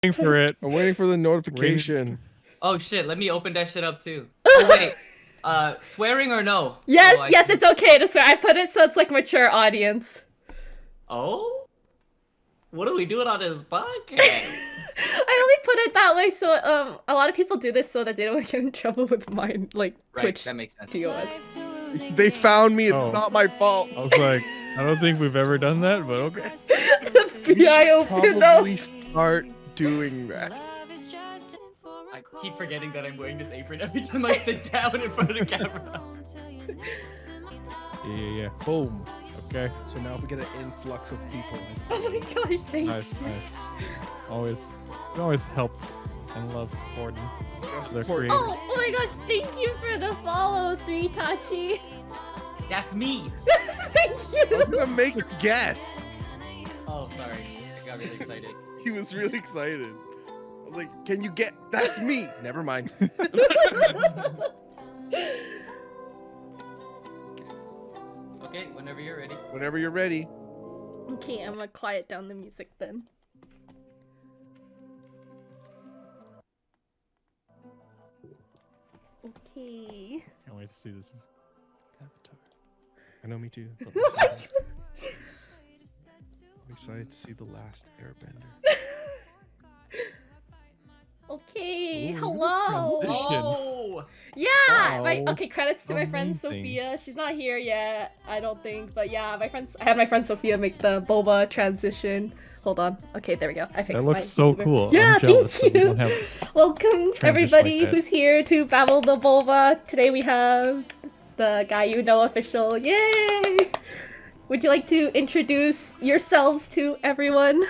waiting for it. I'm waiting for the notification. Oh shit, let me open that shit up too. Oh wait. Swearing or no? Yes, Oh, yes, it's okay to swear. I put it so it's like mature audience. Oh? What are we doing on this podcast? I only put it that way so a lot of people do this so that they don't get in trouble with mine like Right, Twitch that makes sense. TOS. They found me. It's Oh. not my fault. I was like, I don't think we've ever done that, but okay. FBI open up. Probably start doing that. I keep forgetting that I'm wearing this apron every time I sit down in front of the camera. Yeah. Boom. Okay. So now we get an influx of people. Oh my gosh, thanks. Nice. Always help and love supporting their Support. creators. Oh my gosh, thank you for the follow, 3Tachi. That's me! Thank I was you. gonna make a guess. Oh, sorry. I got really excited. He was really excited. I was like, "Can you get? That's me." Never mind. Okay, whenever you're ready. Whenever you're ready. Okay, I'm gonna quiet down the music then. Okay. Can't wait to see this avatar. I know, me too. Oh my God. I'm excited to see the last Airbender. Okay, Ooh, hello. transition. Oh! Yeah, Wow. okay, credits to my friend Amazing. Sophia. She's not here yet, I don't think, but yeah, I had my friend Sophia make the boba transition. Hold on. Okay, there we go. I fixed That my looks so YouTuber. cool. Yeah, I'm jealous thank that we you. don't have Welcome everybody like that. who's here to Babble the Boba. Today we have the Guy You Know official. Yay! Would you like to introduce yourselves to everyone?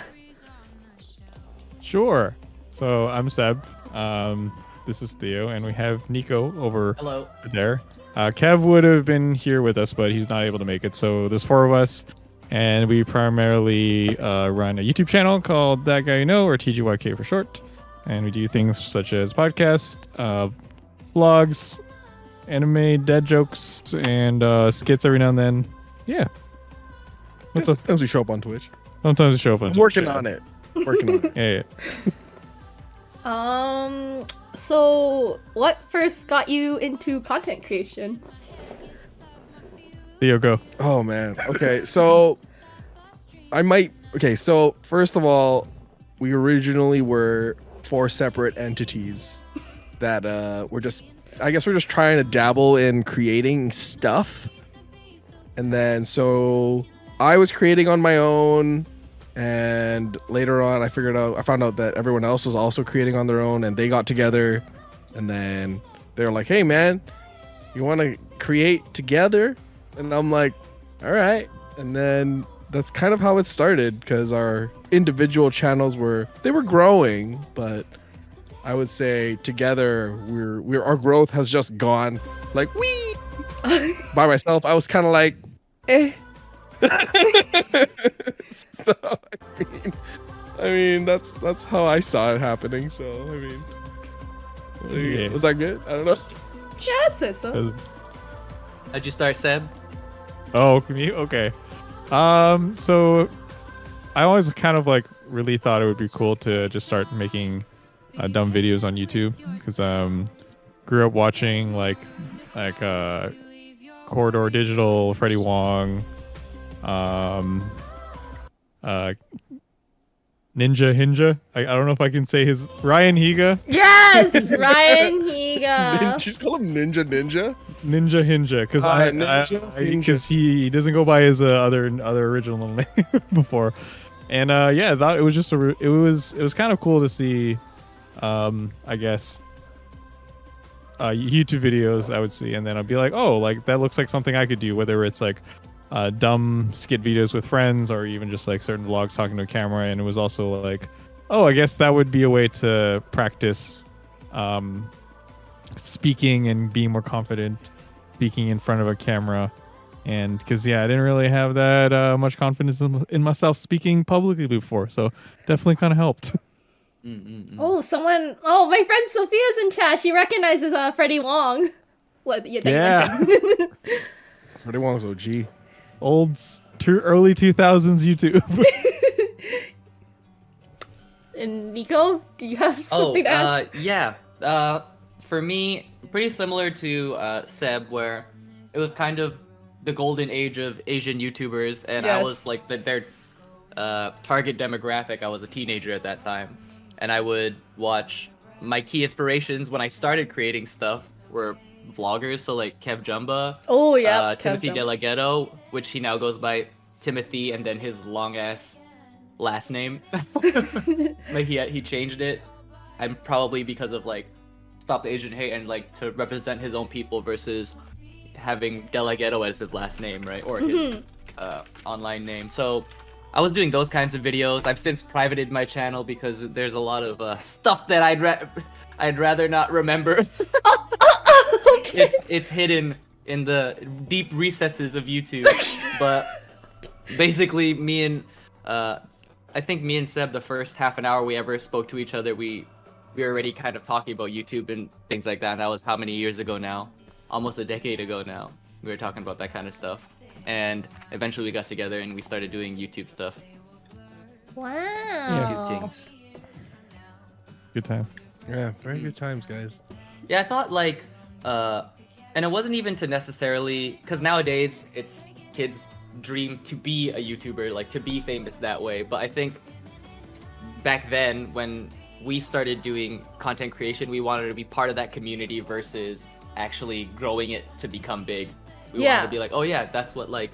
Sure. So I'm Seb. This is Theo, and we have Nico over Hello. there. Kev would have been here with us, but he's not able to make it. So there's four of us, and we primarily run a YouTube channel called That Guy You Know, or TGYK for short. And we do things such as podcasts, vlogs, anime, dad jokes, and skits every now and then. Yeah. What's up? Sometimes we show up on Twitch. Sometimes we show up on I'm Twitch, working yeah. on it. Working on it. Yeah. So what first got you into content creation? Theo, go. Oh man. Okay, so so first of all, we originally were four separate entities that we're just trying to dabble in creating stuff. And then so I was creating on my own, and later on I found out that everyone else was also creating on their own, and they got together, and then they were like, "Hey man, you want to create together?" And I'm like, "All right." And then that's kind of how it started, because our individual channels were growing, but I would say together our growth has just gone like wee. By myself, I was kind of like, eh. So I mean that's how I saw it happening. So I mean, Yeah. was that good? I don't know. Yeah, I'd say so. How'd you start, Seb? Oh, me? Okay. So I always kind of like really thought it would be cool to just start making dumb videos on YouTube, because grew up watching like Corridor Digital, Freddie Wong, Ninja Hinja. I don't know if I can say his Ryan Higa. Yes, Ryan Higa. She's called him Ninja. Ninja Hinja, because he doesn't go by his other original name before, and yeah, I thought it was just it was kind of cool to see, I guess, YouTube videos I would see, and then I'd be like, oh, like that looks like something I could do, whether it's like dumb skit videos with friends, or even just like certain vlogs talking to a camera. And it was also like, oh, I guess that would be a way to practice speaking and being more confident speaking in front of a camera. And because I didn't really have that much confidence in myself speaking publicly before, so definitely kind of helped. Oh, my friend Sophia's in chat. She recognizes Freddie Wong. What? Yeah. Freddie Wong's OG. Early 2000s YouTube. And Nico, do you have something to add? Yeah. For me, pretty similar to Seb, where it was kind of the golden age of Asian YouTubers, and I was Yes. like their target demographic. I was a teenager at that time, and I would watch. My key inspirations when I started creating stuff were vloggers, so like Kev Jumba, Oh yeah, Timothy Kev De Jump. La Ghetto, which he now goes by Timothy, and then his long ass last name. Like he changed it, and probably because of like Stop the Asian Hate and like to represent his own people versus having De La Ghetto as his last name, right, or his online name. So I was doing those kinds of videos. I've since privated my channel because there's a lot of stuff that I'd rather not remember. Okay. It's hidden in the deep recesses of YouTube. But basically, I think me and Seb, the first half an hour we ever spoke to each other, we were already kind of talking about YouTube and things like that. And that was how many years ago now? Almost a decade ago now. We were talking about that kind of stuff. And eventually we got together and we started doing YouTube stuff. Wow. YouTube things. Good time. Yeah, very good times, guys. Yeah, I thought like, and it wasn't even to necessarily, because nowadays it's kids' dream to be a YouTuber, like to be famous that way. But I think back then when we started doing content creation, we wanted to be part of that community versus actually growing it to become big. We wanted to be like, oh yeah, that's what like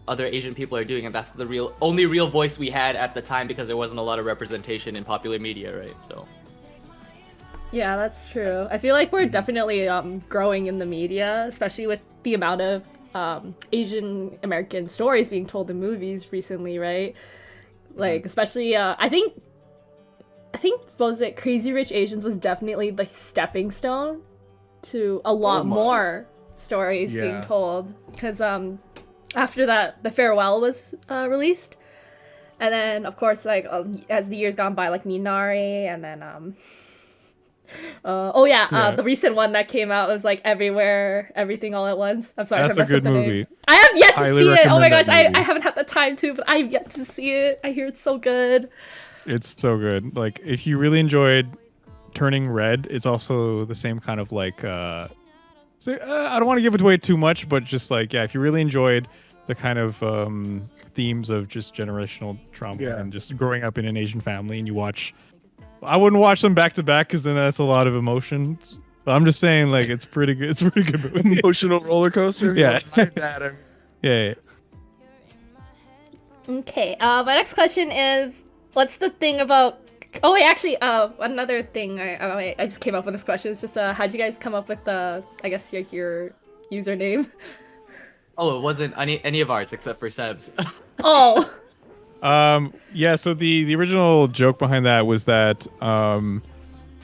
other Asian people are doing, and that's the only real voice we had at the time because there wasn't a lot of representation in popular media, right? So. Yeah, that's true. I feel like we're definitely growing in the media, especially with the amount of Asian American stories being told in movies recently, right? Like, especially, I think what was it, Crazy Rich Asians was definitely the stepping stone to a lot more stories being told. Because after that, The Farewell was released. And then, of course, like, as the years gone by, like Minari, and then, the recent one that came out was like Everywhere, Everything All at Once. I'm sorry, That's I a messed up good the movie. name. I have yet to Highly see it. Oh my recommend gosh, that movie. I haven't had the time to, but I've yet to see it. I hear it's so good. It's so good. Like, if you really enjoyed Turning Red, it's also the same kind of like. I don't want to give it away too much, but just like, yeah, if you really enjoyed the kind of themes of just generational trauma and just growing up in an Asian family, and you watch, I wouldn't watch them back to back because then that's a lot of emotions. But I'm just saying, like, it's pretty good. It's a pretty good movie. Emotional roller coaster. Yeah. Yeah. Okay, my next question is, what's the thing about... Oh wait, actually, another thing I just came up with this question. It's just, how'd you guys come up with I guess, your username? Oh, it wasn't any of ours except for Seb's. Oh. Yeah, so the original joke behind that was that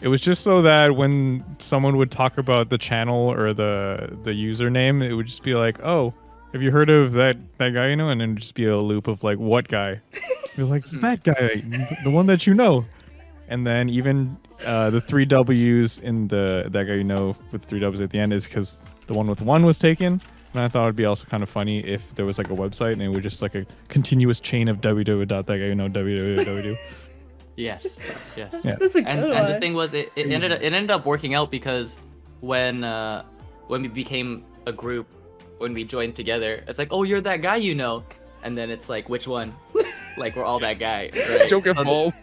it was just so that when someone would talk about the channel or the username, it would just be like, oh, have you heard of that guy you know? And then just be a loop of like, what guy? You're like, it's that guy, the one that you know. And then even the 3 W's in that guy you know with 3 W's at the end is because the one with 1 was taken. And I thought it'd be also kind of funny if there was like a website and it was just like a continuous chain of www. Yes. Yeah. That's a good one. And the thing was, it ended up working out because when we became a group, when we joined together, it's like, oh, you're that guy you know, and then it's like, which one? Like, we're all that guy. Right? Joke involved.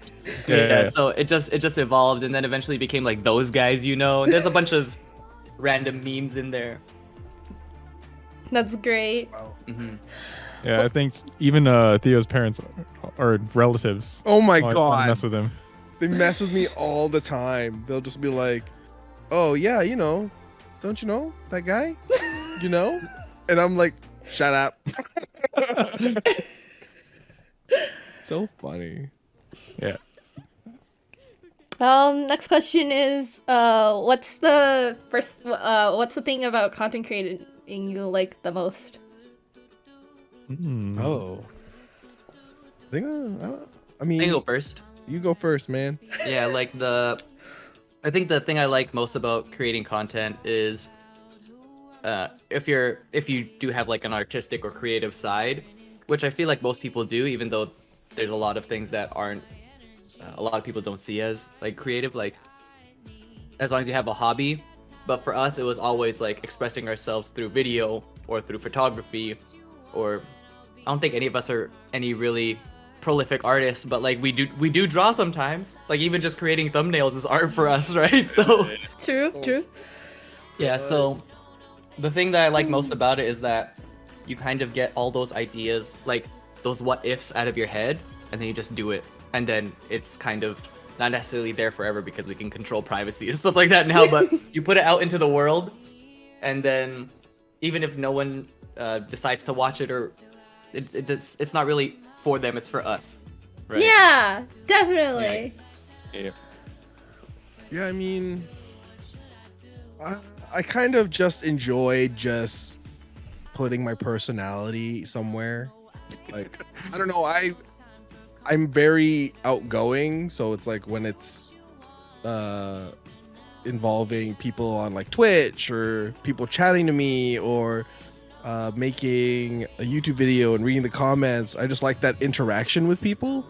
Yeah. So it just evolved, and then eventually became like those guys you know. And there's a bunch of random memes in there. That's great. Wow. Mm-hmm. Yeah, I think even Theo's parents or relatives. Oh my wanna god. mess with him. They mess with me all the time. They'll just be like, oh yeah, you know, don't you know that guy? You know? And I'm like, shut up. So funny. Yeah. Next question is, what's the thing about content creating you like the most? Oh. I mean, I can go first. you go first, man. Yeah, like I think the thing I like most about creating content is if you do have like an artistic or creative side, which I feel like most people do, even though there's a lot of things that aren't a lot of people don't see as like creative, like as long as you have a hobby. But for us, it was always like expressing ourselves through video or through photography, or I don't think any of us are any really prolific artists, but like we do draw sometimes. Like even just creating thumbnails is art for us, right? So True. yeah, so the thing that I like most about it is that you kind of get all those ideas, like those what ifs out of your head, and then you just do it. And then it's kind of not necessarily there forever because we can control privacy and stuff like that now, but you put it out into the world, and then even if no one decides to watch it, or it's not really for them, it's for us. Right? Yeah, definitely. Yeah, I mean, I kind of just enjoy just putting my personality somewhere. Like, I don't know, I'm very outgoing, so it's like when it's involving people on like Twitch or people chatting to me or making a YouTube video and reading the comments, I just like that interaction with people.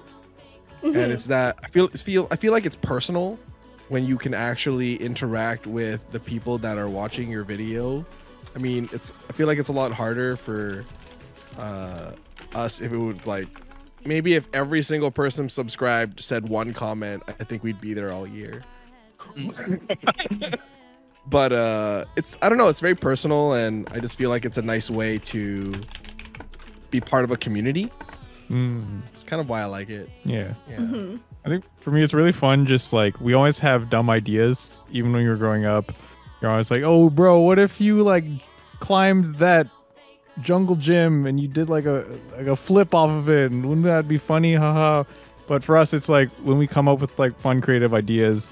And it's that I feel like it's personal when you can actually interact with the people that are watching your video. I mean, I feel like it's a lot harder for us if it would like, maybe if every single person subscribed said one comment, I think we'd be there all year. But I don't know, it's very personal, and I just feel like it's a nice way to be part of a community. It's kind of why I like it. Yeah. I think for me it's really fun. Just like we always have dumb ideas, even when you're growing up. You're always like, oh bro, what if you like climbed that jungle gym and you did like a flip off of it, and wouldn't that be funny? Haha. But for us, it's like when we come up with like fun creative ideas,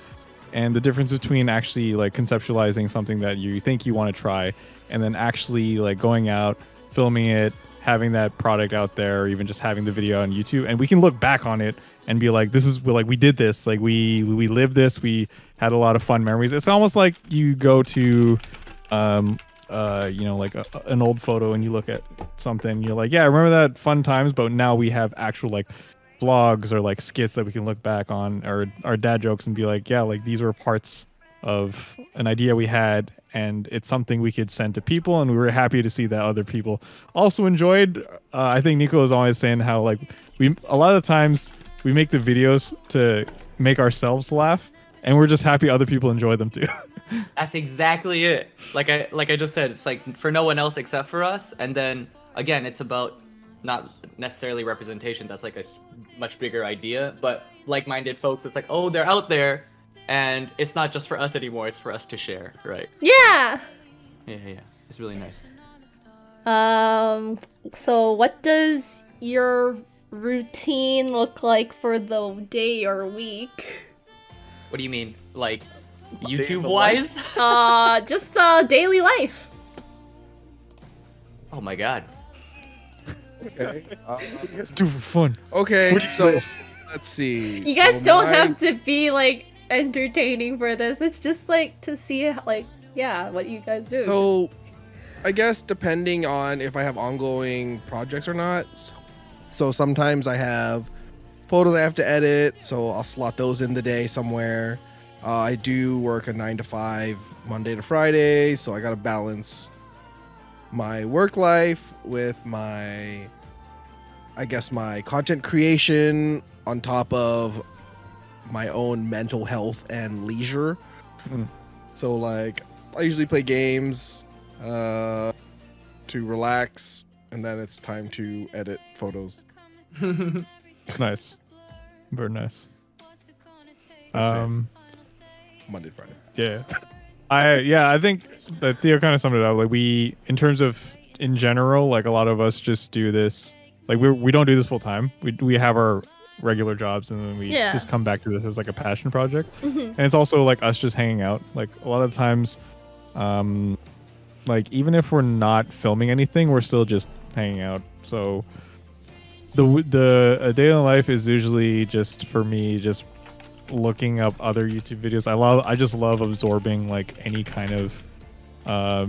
and the difference between actually like conceptualizing something that you think you want to try and then actually like going out, filming it, having that product out there, or even just having the video on YouTube, and we can look back on it and be like, this is like we did this, like we lived this, we had a lot of fun memories. It's almost like you go to like an old photo and you look at something, you're like, yeah, I remember that fun times, but now we have actual like vlogs or like skits that we can look back on, or our dad jokes, and be like, yeah, like these were parts of an idea we had, and it's something we could send to people, and we were happy to see that other people also enjoyed. I think Nico is always saying how like a lot of the times we make the videos to make ourselves laugh, and we're just happy other people enjoy them too. That's exactly it. Like I just said, it's like for no one else except for us. And then again, it's about not necessarily representation. That's like a much bigger idea, but like-minded folks, it's like, oh, they're out there, and it's not just for us anymore, it's for us to share, right? Yeah. Yeah. It's really nice. So what does your routine look like for the day or week? What do you mean? Like YouTube-wise? Just daily life. Oh my god. Okay. It's too fun. Okay, so let's see. You guys So don't my- have to be like entertaining for this. It's just like to see like, yeah, what you guys do. So, I guess depending on if I have ongoing projects or not. So sometimes I have photos I have to edit, so I'll slot those in the day somewhere. I do work a 9 to 5 Monday to Friday, so I gotta balance my work life with my content creation on top of my own mental health and leisure. So like I usually play games to relax, and then it's time to edit photos. Nice. Very nice. Monday, Friday. Yeah. I think that Theo kind of summed it up. Like in terms of in general, like a lot of us just do this. Like we don't do this full time. We have our regular jobs, and then we just come back to this as like a passion project. And it's also like us just hanging out. Like a lot of times, like even if we're not filming anything, we're still just hanging out. So the day in life is usually just for me just looking up other YouTube videos. I just love absorbing like any kind of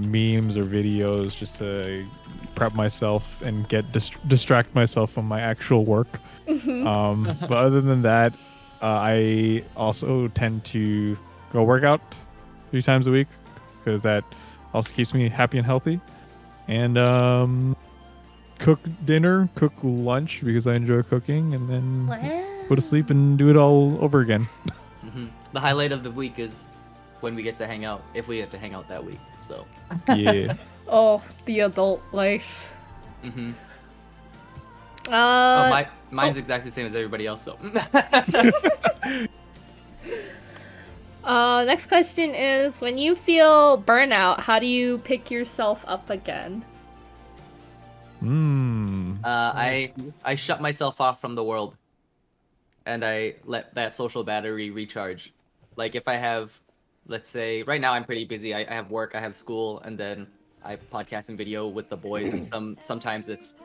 memes or videos just to prep myself and get distract myself from my actual work. But other than that, I also tend to go work out 3 times a week because that also keeps me happy and healthy. And cook dinner, cook lunch because I enjoy cooking, and then go to sleep and do it all over again. The highlight of the week is when we get to hang out, if we get to hang out that week. So. Yeah. Oh, the adult life. Mm-hmm. Uh, Mine's exactly the same as everybody else. So. Next question is, when you feel burnout, how do you pick yourself up again? I shut myself off from the world, and I let that social battery recharge. Like if I have, let's say, right now I'm pretty busy. I have work, I have school, and then I podcast and video with the boys, and sometimes it's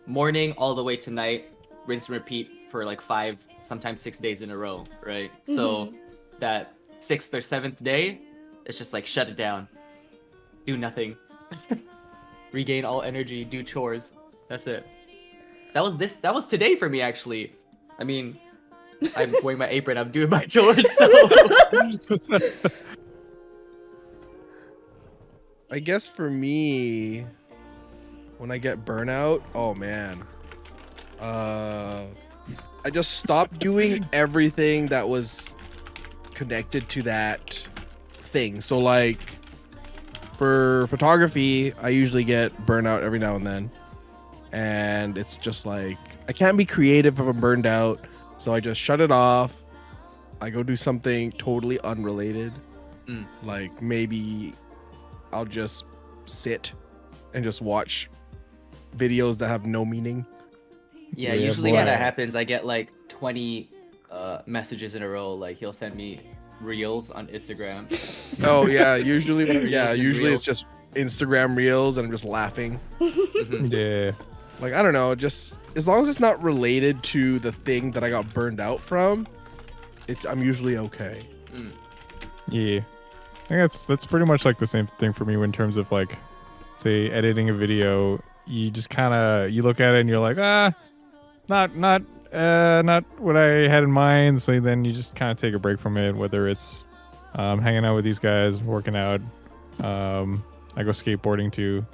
morning all the way to night, rinse and repeat for like 5, sometimes 6 days in a row, right? So that 6th or 7th day, it's just like shut it down, do nothing, regain all energy, do chores. That's it. That was today for me, actually. I mean, I'm wearing my apron, I'm doing my chores, so. I guess for me, when I get burnout, oh man, I just stopped doing everything that was connected to that thing. So like for photography, I usually get burnout every now and then, and it's just like I can't be creative if I'm burned out, so I just shut it off. I go do something totally unrelated. Like maybe I'll just sit and just watch videos that have no meaning. Yeah, Yeah, usually boy. when that happens, I get like 20 messages in a row. Like he'll send me reels on Instagram. Oh yeah, usually Reels. it's just Instagram reels and I'm just laughing. Yeah. Like I don't know, just as long as it's not related to the thing that I got burned out from, I'm usually okay. Yeah. I think that's pretty much like the same thing for me in terms of like, say, editing a video. You just kind of you look at it and you're like, not what I had in mind. So then you just kind of take a break from it, whether it's hanging out with these guys, working out. I go skateboarding too.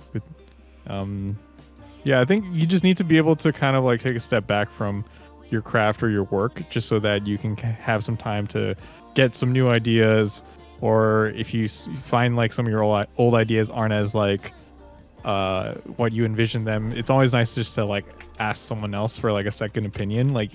Yeah, I think you just need to be able to kind of like take a step back from your craft or your work, just so that you can have some time to get some new ideas. Or if you find like some of your old ideas aren't as like what you envision them, it's always nice just to like ask someone else for like a second opinion. Like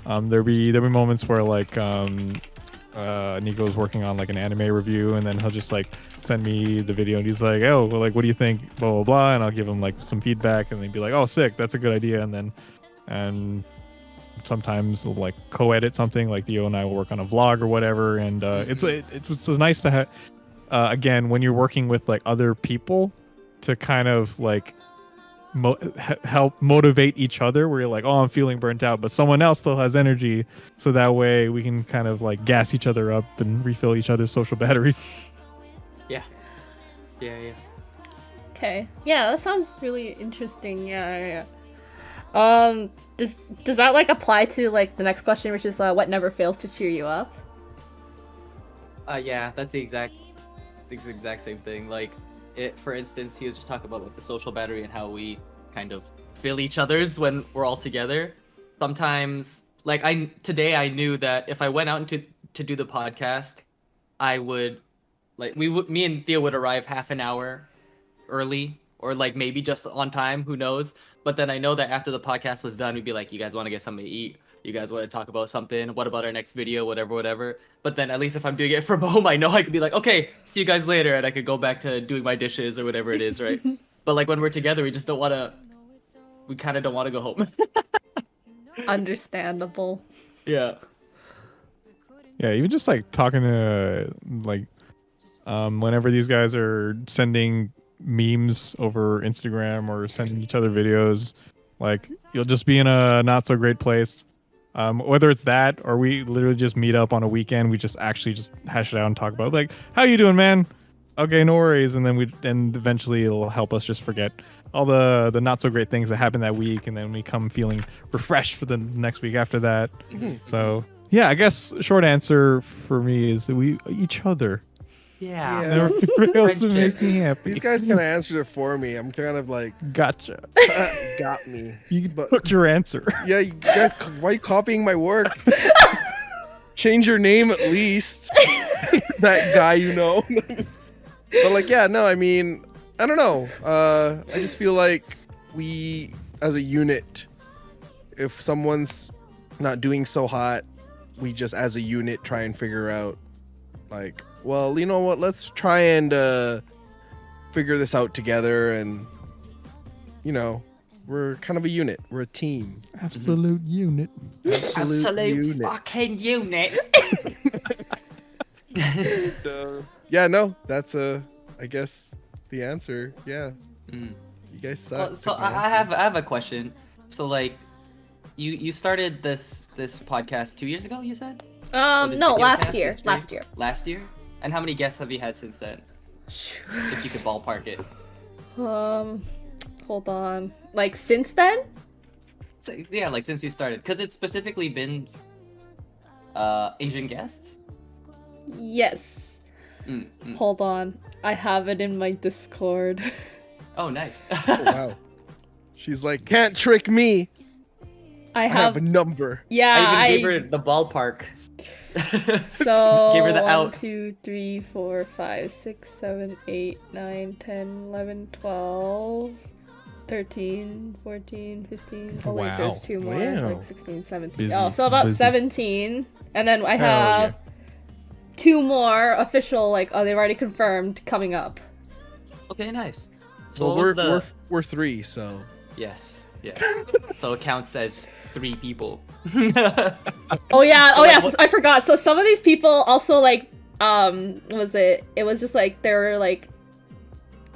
there'll be moments where like Nico's working on like an anime review, and then he'll just like send me the video and he's like, oh, well, like what do you think, blah blah blah, and I'll give him like some feedback, and they'd be like, oh sick, that's a good idea. And sometimes we'll like co-edit something, like Theo and I will work on a vlog or whatever, and it's nice to have again when you're working with like other people to kind of like help motivate each other, where you're like, oh, I'm feeling burnt out, but someone else still has energy, so that way we can kind of like gas each other up and refill each other's social batteries. Yeah. Okay. Yeah, that sounds really interesting. Yeah. Does that like apply to like the next question, which is what never fails to cheer you up? Yeah, that's the exact same thing. Like for instance, he was just talking about like the social battery and how we kind of fill each other's when we're all together. Sometimes, like today I knew that if I went out to do the podcast, I would me and Theo would arrive half an hour early, or like maybe just on time, who knows. But then I know that after the podcast was done, we'd be like, you guys want to get something to eat? You guys want to talk about something? What about our next video? Whatever. But then at least if I'm doing it from home, I know I could be like, okay, see you guys later, and I could go back to doing my dishes or whatever it is, right? But like when we're together, we kind of don't want to go home. Understandable. Yeah. Yeah, even just like talking to like whenever these guys are sending memes over Instagram or sending each other videos, like you'll just be in a not so great place, whether it's that or we literally just meet up on a weekend, we just actually just hash it out and talk about like, how you doing, man? Okay, no worries. And then eventually it'll help us just forget all the not so great things that happened that week, and then we come feeling refreshed for the next week after that. So Yeah, I guess short answer for me is that we each other. Yeah. Yeah. Everybody else Friendship. makes me happy. These guys kind of answered it for me. I'm kind of like, Gotcha. got me. You But- took your answer. Yeah, you guys, why are you copying my work? Change your name at least. That guy you know. But like, yeah, no, I mean, I don't know. I just feel like we, as a unit, if someone's not doing so hot, we just as a unit try and figure out, like, well, you know what? Let's try and figure this out together, and you know, we're kind of a unit. We're a team. Absolute unit. Absolute unit. fucking unit. Yeah, no, that's I guess the answer. Yeah, Mm. you guys suck. Well, so Took my I answer. have a question. So like, you started this podcast 2 years ago, you said? Or this No, video last cast, year. this stream? Last year. Last year? And how many guests have you had since then? If you could ballpark it. Hold on. Like since then? So, yeah, like since you started, because it's specifically been Asian guests. Yes. Mm, mm. Hold on. I have it in my Discord. Oh, nice. Oh, wow. She's like, can't trick me. I I have have. a number. Yeah. I even gave her the ballpark. So Gave her the 1, out. 2, 3, 4, 5, 6, 7, 8, 9, 10, 11, 12, 13, 14, 15. Oh wait, Wow. there's 2 more. Wow. Like 16, 17. Busy, Oh, so about busy. 17. And then I Hell have yeah. 2 more official, like, oh, they've already confirmed coming up. Okay, nice. So Well, what was we're the... we're 3, so Yes, yes. So it counts as 3 people. Oh yeah, So, oh like, yes, what- I forgot. So some of these people also like it was just like they're like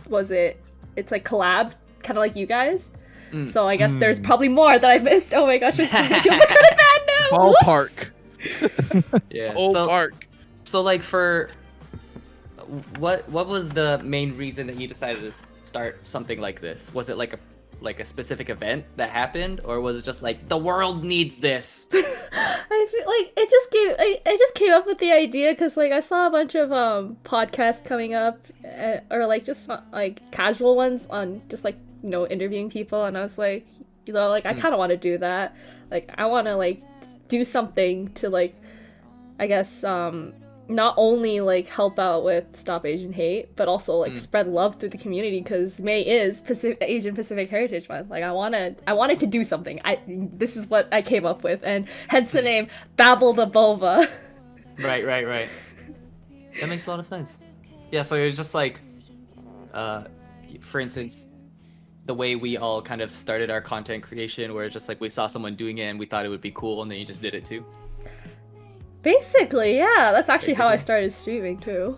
it's like collab, kind of like you guys. Mm. So I guess there's probably more that I missed. Oh my gosh, I'm feeling kind of bad now. ballpark. Yeah. Ballpark. So like for what was the main reason that you decided to start something like this? Was it like a specific event that happened, or was it just like the world needs this? I feel like I just came up with the idea because like I saw a bunch of podcasts coming up, or like just like casual ones on just like interviewing people, and I was like, like I kind of want to do that. Like I want to like do something to like, I guess not only like help out with Stop Asian Hate, but also like spread love through the community, because May is Asian Pacific Heritage Month. Like I wanted to do something. This is what I came up with, and hence the name Babble the Boba. Right. That makes a lot of sense. Yeah, so it was just like, for instance, the way we all kind of started our content creation, where it's just like we saw someone doing it and we thought it would be cool, and then you just did it too. Basically, yeah. That's actually how I started streaming too.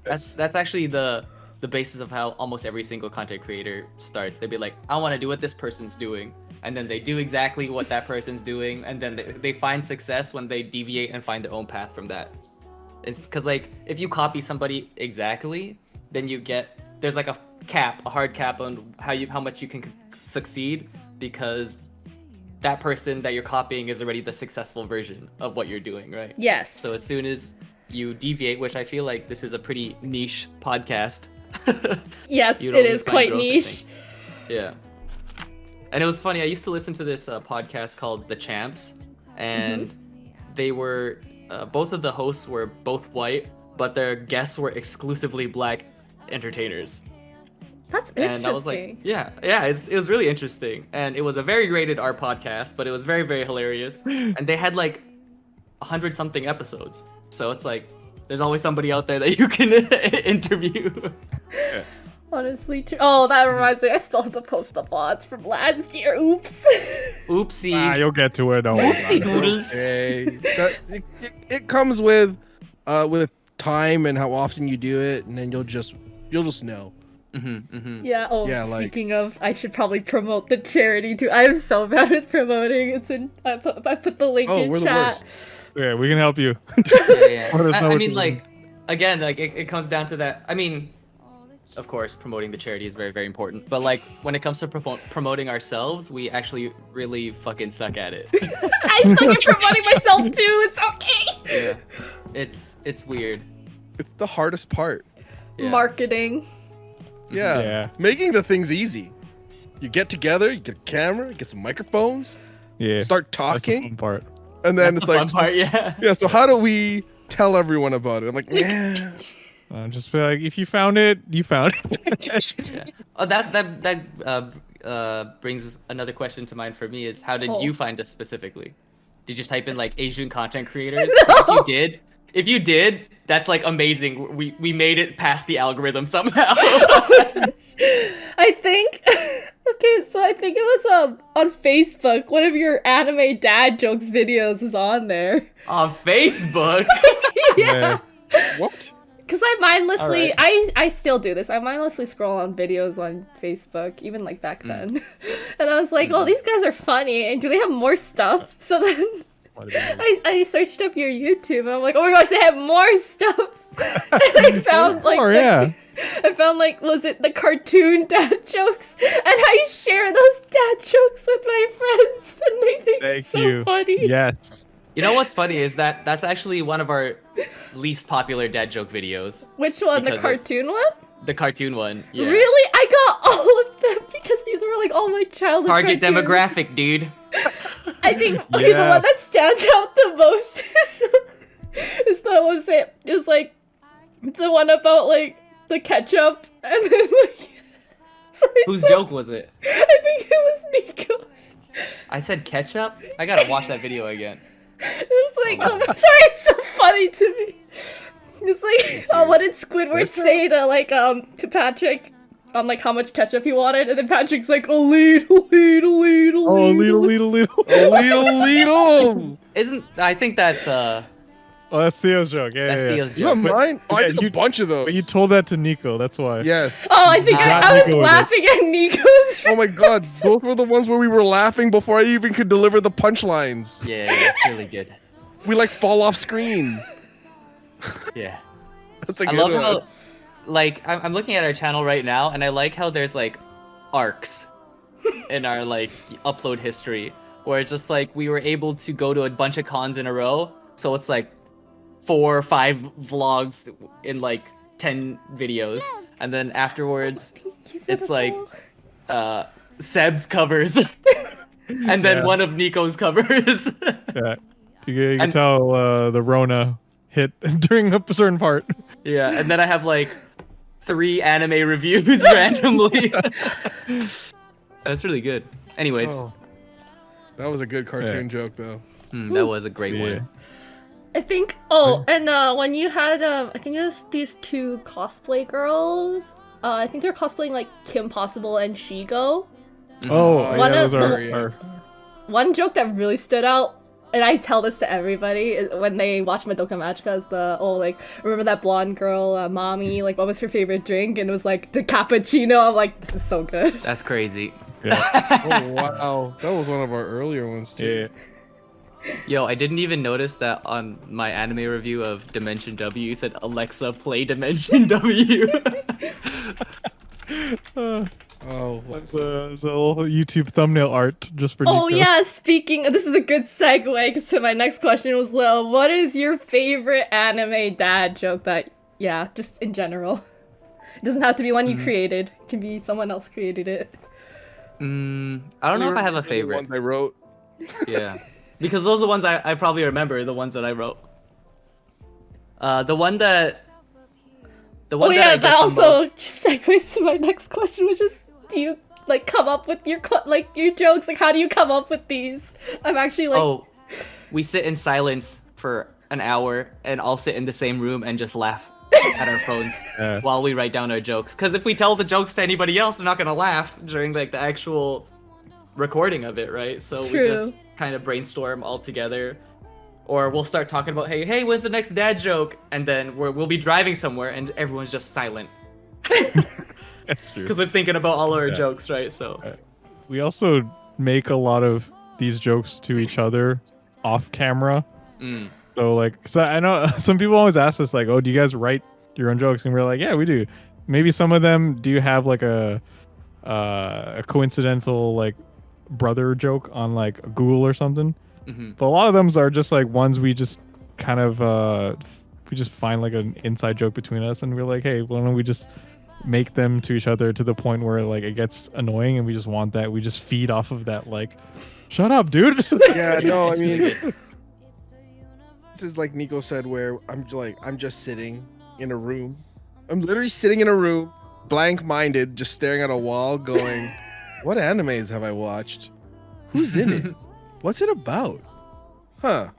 That's actually the basis of how almost every single content creator starts. They'd be like, I want to do what this person's doing, and then they do exactly what that person's doing, and then they find success when they deviate and find their own path from that. It's because like if you copy somebody exactly, then there's like a hard cap on how much you can succeed, because that person that you're copying is already the successful version of what you're doing, right? Yes. So as soon as you deviate, which I feel like this is a pretty niche podcast. Yes, you'd it only is find quite growth, I niche. think. Yeah. And it was funny, I used to listen to this podcast called The Champs, and they were, both of the hosts were both white, but their guests were exclusively black entertainers. That's interesting. And I was like, yeah, it was really interesting. And it was a very rated R podcast, but it was very, very hilarious. And they had like 100-something episodes. So it's like, there's always somebody out there that you can interview. Honestly, true. Oh, that reminds me. I still have to post the VODs from last year. Oops. Oopsies. You'll get to it. Don't worry Oopsie about it. doodles. Hey, it comes with time and how often you do it, and then you'll just know. Yeah. Oh, Yeah, like- speaking of, I should probably promote the charity too. I'm so bad with promoting. It's in. I put the link Oh, in we're the chat. worst. Yeah, we can help you. Yeah. Let us know I what mean, you like, again, like it comes down to that. I mean, of course, promoting the charity is very, very important. But like when it comes to promoting ourselves, we actually really fucking suck at it. I'm fucking promoting myself too. It's okay. Yeah, it's weird. It's the hardest part. Yeah. Marketing. Yeah. Yeah. Making the things easy. You get together, you get a camera, get some microphones, Yeah. start That's the talking, fun part. and then That's it's the like, fun part, yeah. yeah. So how do we tell everyone about it? I'm like, yeah. Just be like, if you found it, you found it. Yeah. Oh, that brings another question to mind for me is how did Oh. you find us specifically? Did you just type in like Asian content creators? No. If you did, that's like amazing. We made it past the algorithm somehow. I think. Okay, so I think it was on Facebook. One of your anime dad jokes videos is on there. On Facebook. Yeah. What? Because I mindlessly, Alright. I still do this. I mindlessly scroll on videos on Facebook, even like back then. And I was like, oh, these guys are funny. And do they have more stuff? So then I searched up your YouTube and I'm like, oh my gosh, they have more stuff. And I found like, I found like, was it the cartoon dad jokes? And I share those dad jokes with my friends. And they think it's so funny. Yes. You know what's funny is that that's actually one of our least popular dad joke videos. Which one? The Because cartoon one? The cartoon one. Yeah. Really? I got all of them because these were like all my childhood Target cartoons. demographic, dude. I think okay, the one that stands out the most is it was like it's the one about like the ketchup and then like Whose joke was it? I think it was Nico. I said ketchup? I gotta watch that video again. It was like I'm sorry, it's so funny to me. It's like what did Squidward say to Patrick on like how much ketchup he wanted, and then Patrick's like a little. Oh, little. I think that's Oh, that's Theo's joke. Yeah, that's yeah, yeah. Theo's You have joke. mine? Oh, I Yeah, did a bunch of those. But you told that to Nico, that's why. Yes. Oh, I think Not I was Nico with it. laughing at Nico's. Oh my god, those were the ones where we were laughing before I even could deliver the punchlines. Yeah, it's really good. We like fall off screen. Yeah. That's a I good love one. how, like, I'm looking at our channel right now, and I like how there's like arcs in our like upload history, where it's just like we were able to go to a bunch of cons in a row, so it's like 4 or 5 vlogs in like 10 videos, and then afterwards it's like Seb's covers, and then Yeah. one of Nico's covers. Yeah. You can And- tell the Rona hit during a certain part. Yeah, and then I have like 3 anime reviews randomly. That's really good. Anyways, Oh. That was a good cartoon joke though. that was a great one. I think. Oh, and when you had, I think it was these 2 cosplay girls. I think they're cosplaying like Kim Possible and Shigo. Oh, One yeah, of those are, the- are One joke that really stood out, and I tell this to everybody, is when they watch Madoka Magica, is the like, remember that blonde girl, Mommy? Like, what was her favorite drink? And it was like the cappuccino. I'm like, this is so good. That's crazy. yeah. Oh wow, that was one of our earlier ones too. Yeah. Yo, I didn't even notice that on my anime review of Dimension W, you said Alexa play Dimension W. Oh, It's a little YouTube thumbnail art just for Oh Nico. yeah, speaking, this is a good segue, because to my next question was, Lil, what is your favorite anime dad joke that, yeah, just in general? It doesn't have to be one you created. It can be someone else created it. I don't know if I have a favorite. Ones I wrote. Yeah. Because those are the ones I probably remember, the ones that I wrote. The one that Oh I yeah, get that the also most- segues to my next question, which is, do you like come up with your your jokes? Like, how do you come up with these? I'm actually like, Oh, we sit in silence for an hour, and all sit in the same room and just laugh at our phones Yeah. while we write down our jokes. Because if we tell the jokes to anybody else, they're not gonna laugh during like the actual recording of it, right? So True. we just kind of brainstorm all together, or we'll start talking about, hey, when's the next dad joke? And then we'll be driving somewhere, and everyone's just silent That's true. because we're thinking about all our Yeah. jokes, right? So We also make a lot of these jokes to each other off camera. So like, so I know some people always ask us like, oh, do you guys write your own jokes? And we're like, yeah, we do. maybe some of them do have like a coincidental like brother joke on like Google or something. Hmm. But a lot of them are just like ones we just kind of we just find like an inside joke between us, and we're like, hey, why don't we just make them to each other to the point where like it gets annoying, and we just want that. We just feed off of that. Like, shut up, dude. Yeah, no, I It's really mean, good. this is like Nico said, where I'm just sitting in a room. I'm literally sitting in a room, blank-minded, just staring at a wall, going, "What animes have I watched? Who's in it? What's it about? Huh?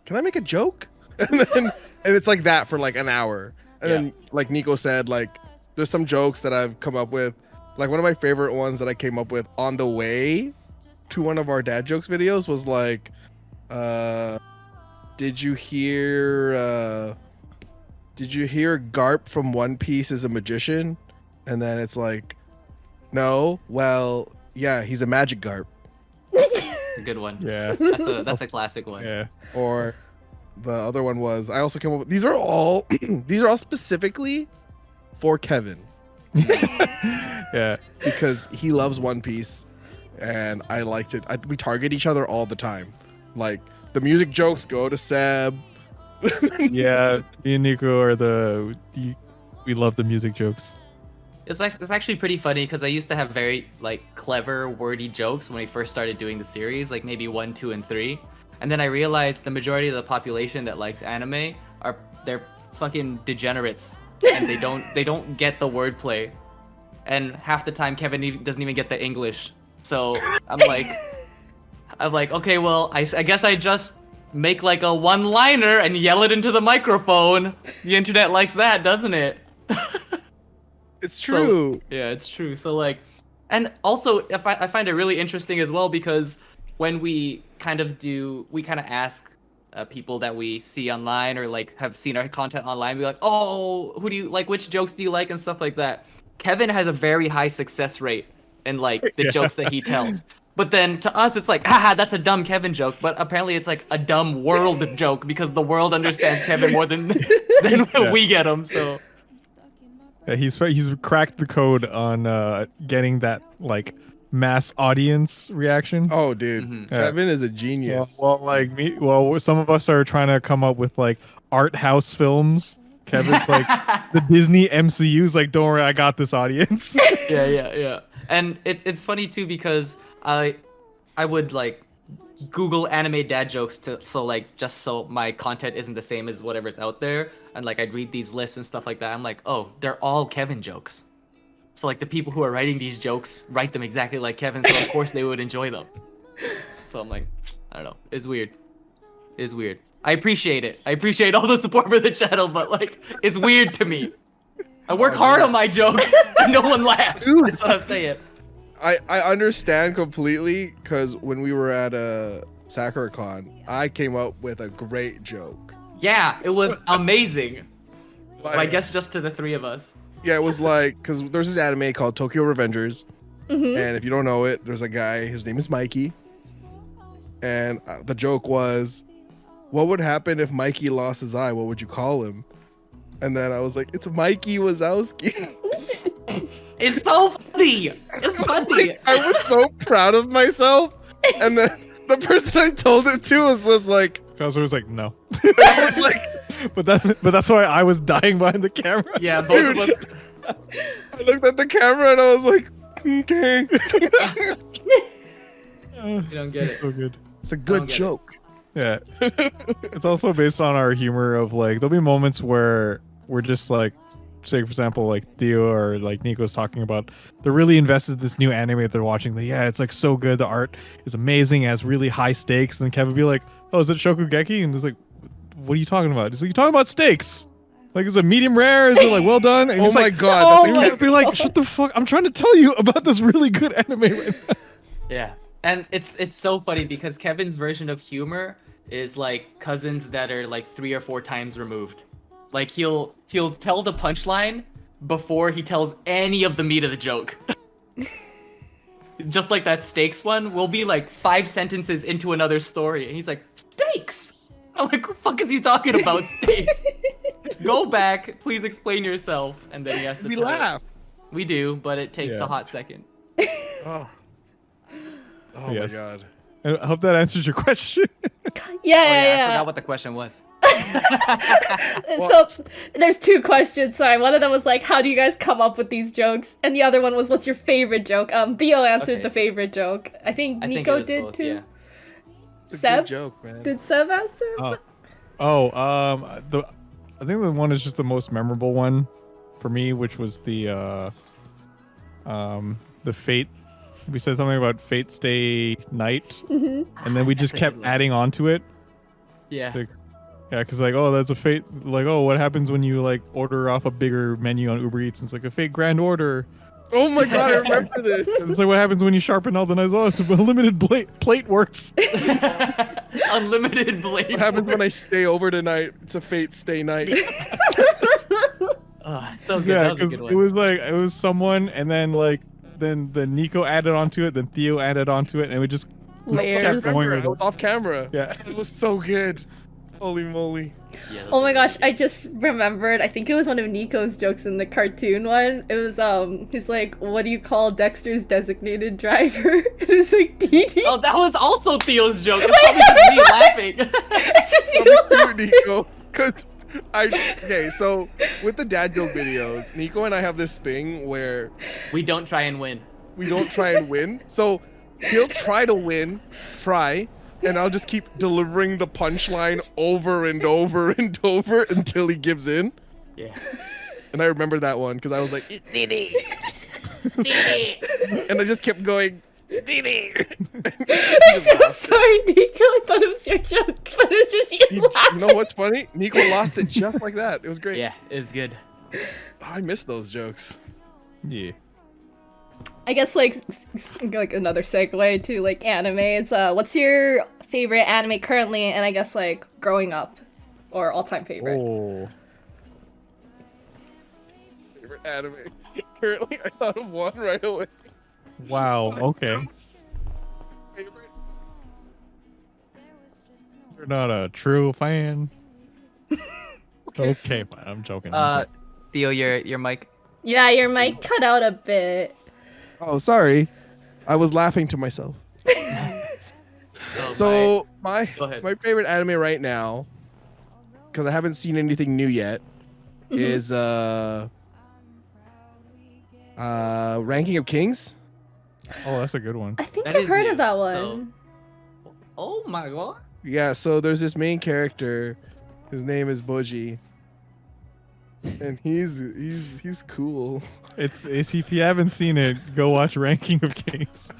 Can I make a joke?" And it's like that for like an hour. And then, like Nico said, like there's some jokes that I've come up with. Like one of my favorite ones that I came up with on the way to one of our dad jokes videos was like, did you hear Garp from One Piece is a magician? And then it's like, no, well, yeah, he's a magic Garp. Good one. Yeah. That's a classic one. Yeah. Or the other one was, I also came up with, these are all specifically for Kevin Yeah. because he loves One Piece and I liked it. We target each other all the time. Like the music jokes go to Seb. Yeah. Me and Nico are we love the music jokes. It's actually pretty funny because I used to have very like clever, wordy jokes when we first started doing the series, like maybe 1, 2, and 3. And then I realized the majority of the population that likes anime they're fucking degenerates, and they don't get the wordplay, and half the time Kevin doesn't even get the English. So I'm like, okay, well, I guess I just make like a one-liner and yell it into the microphone. The internet likes that, doesn't it? It's true. Yeah, it's true. So like, and also I find it really interesting as well because when we kind of ask people that we see online or like have seen our content online, we're like, oh, who do you like? Which jokes do you like and stuff like that. Kevin has a very high success rate in like the jokes that he tells. But then to us, it's like, haha, that's a dumb Kevin joke. But apparently it's like a dumb world joke because the world understands Kevin more than we get him. So. Yeah, he's cracked the code on getting that like mass audience reaction. Oh, dude, Mhm. Kevin is a genius. Well, like me. Well, some of us are trying to come up with like art house films. Kevin's like the Disney MCU's like, don't worry, I got this audience. Yeah. And it's funny too because I would like Google anime dad jokes so my content isn't the same as whatever's out there, and like I'd read these lists and stuff like that. I'm like, oh, they're all Kevin jokes. So like the people who are writing these jokes write them exactly like Kevin, so of course they would enjoy them. So I'm like, I don't know, it's weird. I appreciate it. I appreciate all the support for the channel, but like it's weird to me. I work hard on my jokes and no one laughs. That's what I'm saying. I understand completely because when we were at SakuraCon, I came up with a great joke. Yeah, it was amazing. Like, I guess just to the three of us. Yeah, it was like, because there's this anime called Tokyo Revengers, and if you don't know it, there's a guy, his name is Mikey, and the joke was, what would happen if Mikey lost his eye? What would you call him? And then I was like, it's Mikey Wazowski. It's so funny. It's funny. I was so proud of myself, and then the person I told it to was like, Cosmo was like, no. I was like, but that's why I was dying behind the camera. Yeah, both of us. I looked at the camera and I was like, okay. You don't get it. So good. It's a don't good get it. joke. Yeah. It's also based on our humor of like there'll be moments where we're just like, say for example, like Theo or like Nico's talking about they're really invested in this new anime that they're watching. Like, yeah, it's like so good. The art is amazing. It has really high stakes. And then Kevin would be like, oh, is it Shokugeki? And it's like, what are you talking about? He's like, you're talking about stakes. Like, is it medium rare? Is it like well done? And Oh he's my like, God, Oh, that's my like- be like, shut the fuck! I'm trying to tell you about this really good anime right now. Yeah, and it's so funny because Kevin's version of humor is like cousins that are like 3 or 4 times removed. Like he'll tell the punchline before he tells any of the meat of the joke. Just like that stakes one, we'll be like 5 sentences into another story, and he's like, "Stakes." I'm like, "What the fuck is he talking about, stakes?" Go back, please explain yourself, and then he has to We tell it. laugh. We do, but it takes Yeah. a hot second. Oh. Oh Yes. my god. I hope that answers your question. Yeah, Oh yeah, yeah, I yeah. forgot what the question was. So there's two questions. Sorry, one of them was like, how do you guys come up with these jokes? And the other one was, what's your favorite joke? Theo answered Okay, the so- favorite joke. I think I think Nico it was did both, too. yeah. It's a Seb? good joke, man. Did Seb answer? I think the one is just the most memorable one for me, which was the fate. We said something about fate stay night, and then we just That's a kept good one. adding on to it. Yeah. Like, yeah, because like, oh, that's a fate. Like, oh, what happens when you like order off a bigger menu on Uber Eats? It's like a fate grand order. Oh my god, I remember this. It's like, what happens when you sharpen all the knives? Oh, it's a limited plate works. Unlimited blade. What happens when I stay over tonight? It's a fate stay night. So good. Yeah, That was a because good one. it was someone, and then then Nico added onto it, then Theo added onto it, and we just Layers. kept going I with was it. off camera. Yeah. It was so good. Holy moly. Yeah, that's Oh a my really gosh, good I just remembered. I think it was one of Nico's jokes in the cartoon one. It was he's like, what do you call Dexter's designated driver? It was like Dee. Oh, that was also Theo's joke. It's probably just me laughing. It's just Tell you me laughing. too, Nico. Cause okay, so with the dad joke videos, Nico and I have this thing where We don't try and win. we don't try and win. So he'll try to win, and I'll just keep delivering the punchline over and over and over until he gives in. Yeah. And I remember that one because I was like, "It's Didi," and I just kept going, Didi. I'm so sorry, Nico. I thought it was your joke, but it's just you laughing. You know what's funny? Nico lost it just like that. It was great. Yeah, it's good. I miss those jokes. Yeah. I guess like another segue to like anime. It's what's your favorite anime currently, and I guess like growing up, or all-time favorite. Oh. Favorite anime. Currently, I thought of one right away. Wow. Okay. Favorite? You're not a true fan. Okay, fine. I'm joking. Theo, your mic. Yeah, your mic cut out a bit. Oh, sorry. I was laughing to myself. Oh, So Go ahead. my favorite anime right now, because I haven't seen anything new yet, is Ranking of Kings. Oh, that's a good one. I think That I've is heard new, of that so- one. Oh my god. Yeah, so there's this main character. His name is Boji. And he's cool. It's if you haven't seen it, go watch Ranking of Kings.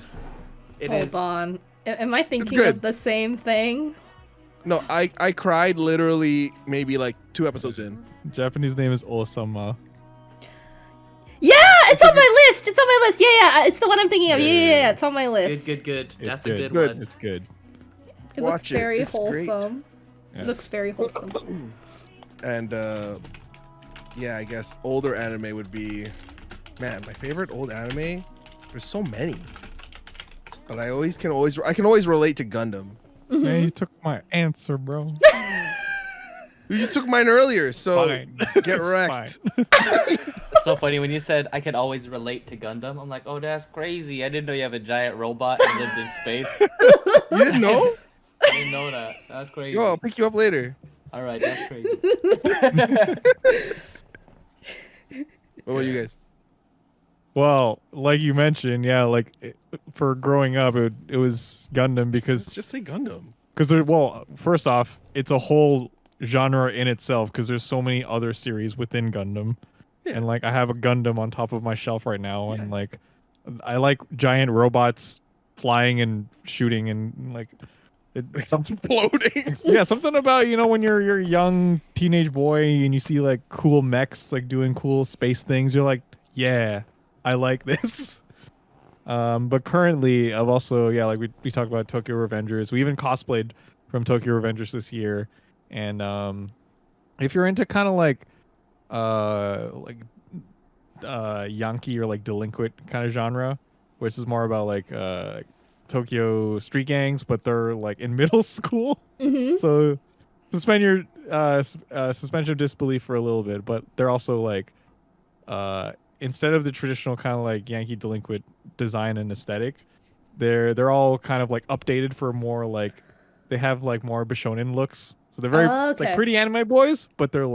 It Hold is. on. Am I thinking good. of the same thing? No, I cried literally maybe like 2 episodes in. Japanese name is Osama. Yeah, it's on my list. It's on my list. Yeah, it's the one I'm thinking of. Yeah, it's on my Good, list. good. It's That's good. a good Good. one. It's good. It looks Watch it. very It's great. wholesome. Yeah. It looks very wholesome. And yeah, I guess older anime would be, man, my favorite old anime. There's so many, but I can always relate to Gundam. Man, you took my answer, bro. You took mine earlier, so Fine. get wrecked. Fine. It's so funny when you said I could always relate to Gundam. I'm like, oh, that's crazy. I didn't know you have a giant robot and lived in space. You didn't know? I didn't know that. That's crazy. Yo, I'll pick you up later. All right, that's crazy. What about you guys? Well, like you mentioned, yeah, like for growing up, it was Gundam because Just say Gundam. well, first off, it's a whole genre in itself because there's so many other series within Gundam, Yeah. and like I have a Gundam on top of my shelf right now, and like I like giant robots flying and shooting and like it's something. Floating. Yeah, something about when you're a young teenage boy and you see like cool mechs like doing cool space things, you're like, yeah, I like this. But currently I've also like we talked about Tokyo Revengers. We even cosplayed from Tokyo Revengers this year, and if you're into kind of like Yankee or like delinquent kind of genre, which is more about like Tokyo street gangs, but they're like in middle school. Mm-hmm. So to spend your suspension of disbelief for a little bit, but they're also like instead of the traditional kind of like Yankee delinquent design and aesthetic, they're all kind of like updated for more like they have like more Bishonen looks. So they're very Oh, like okay. pretty anime boys, but they're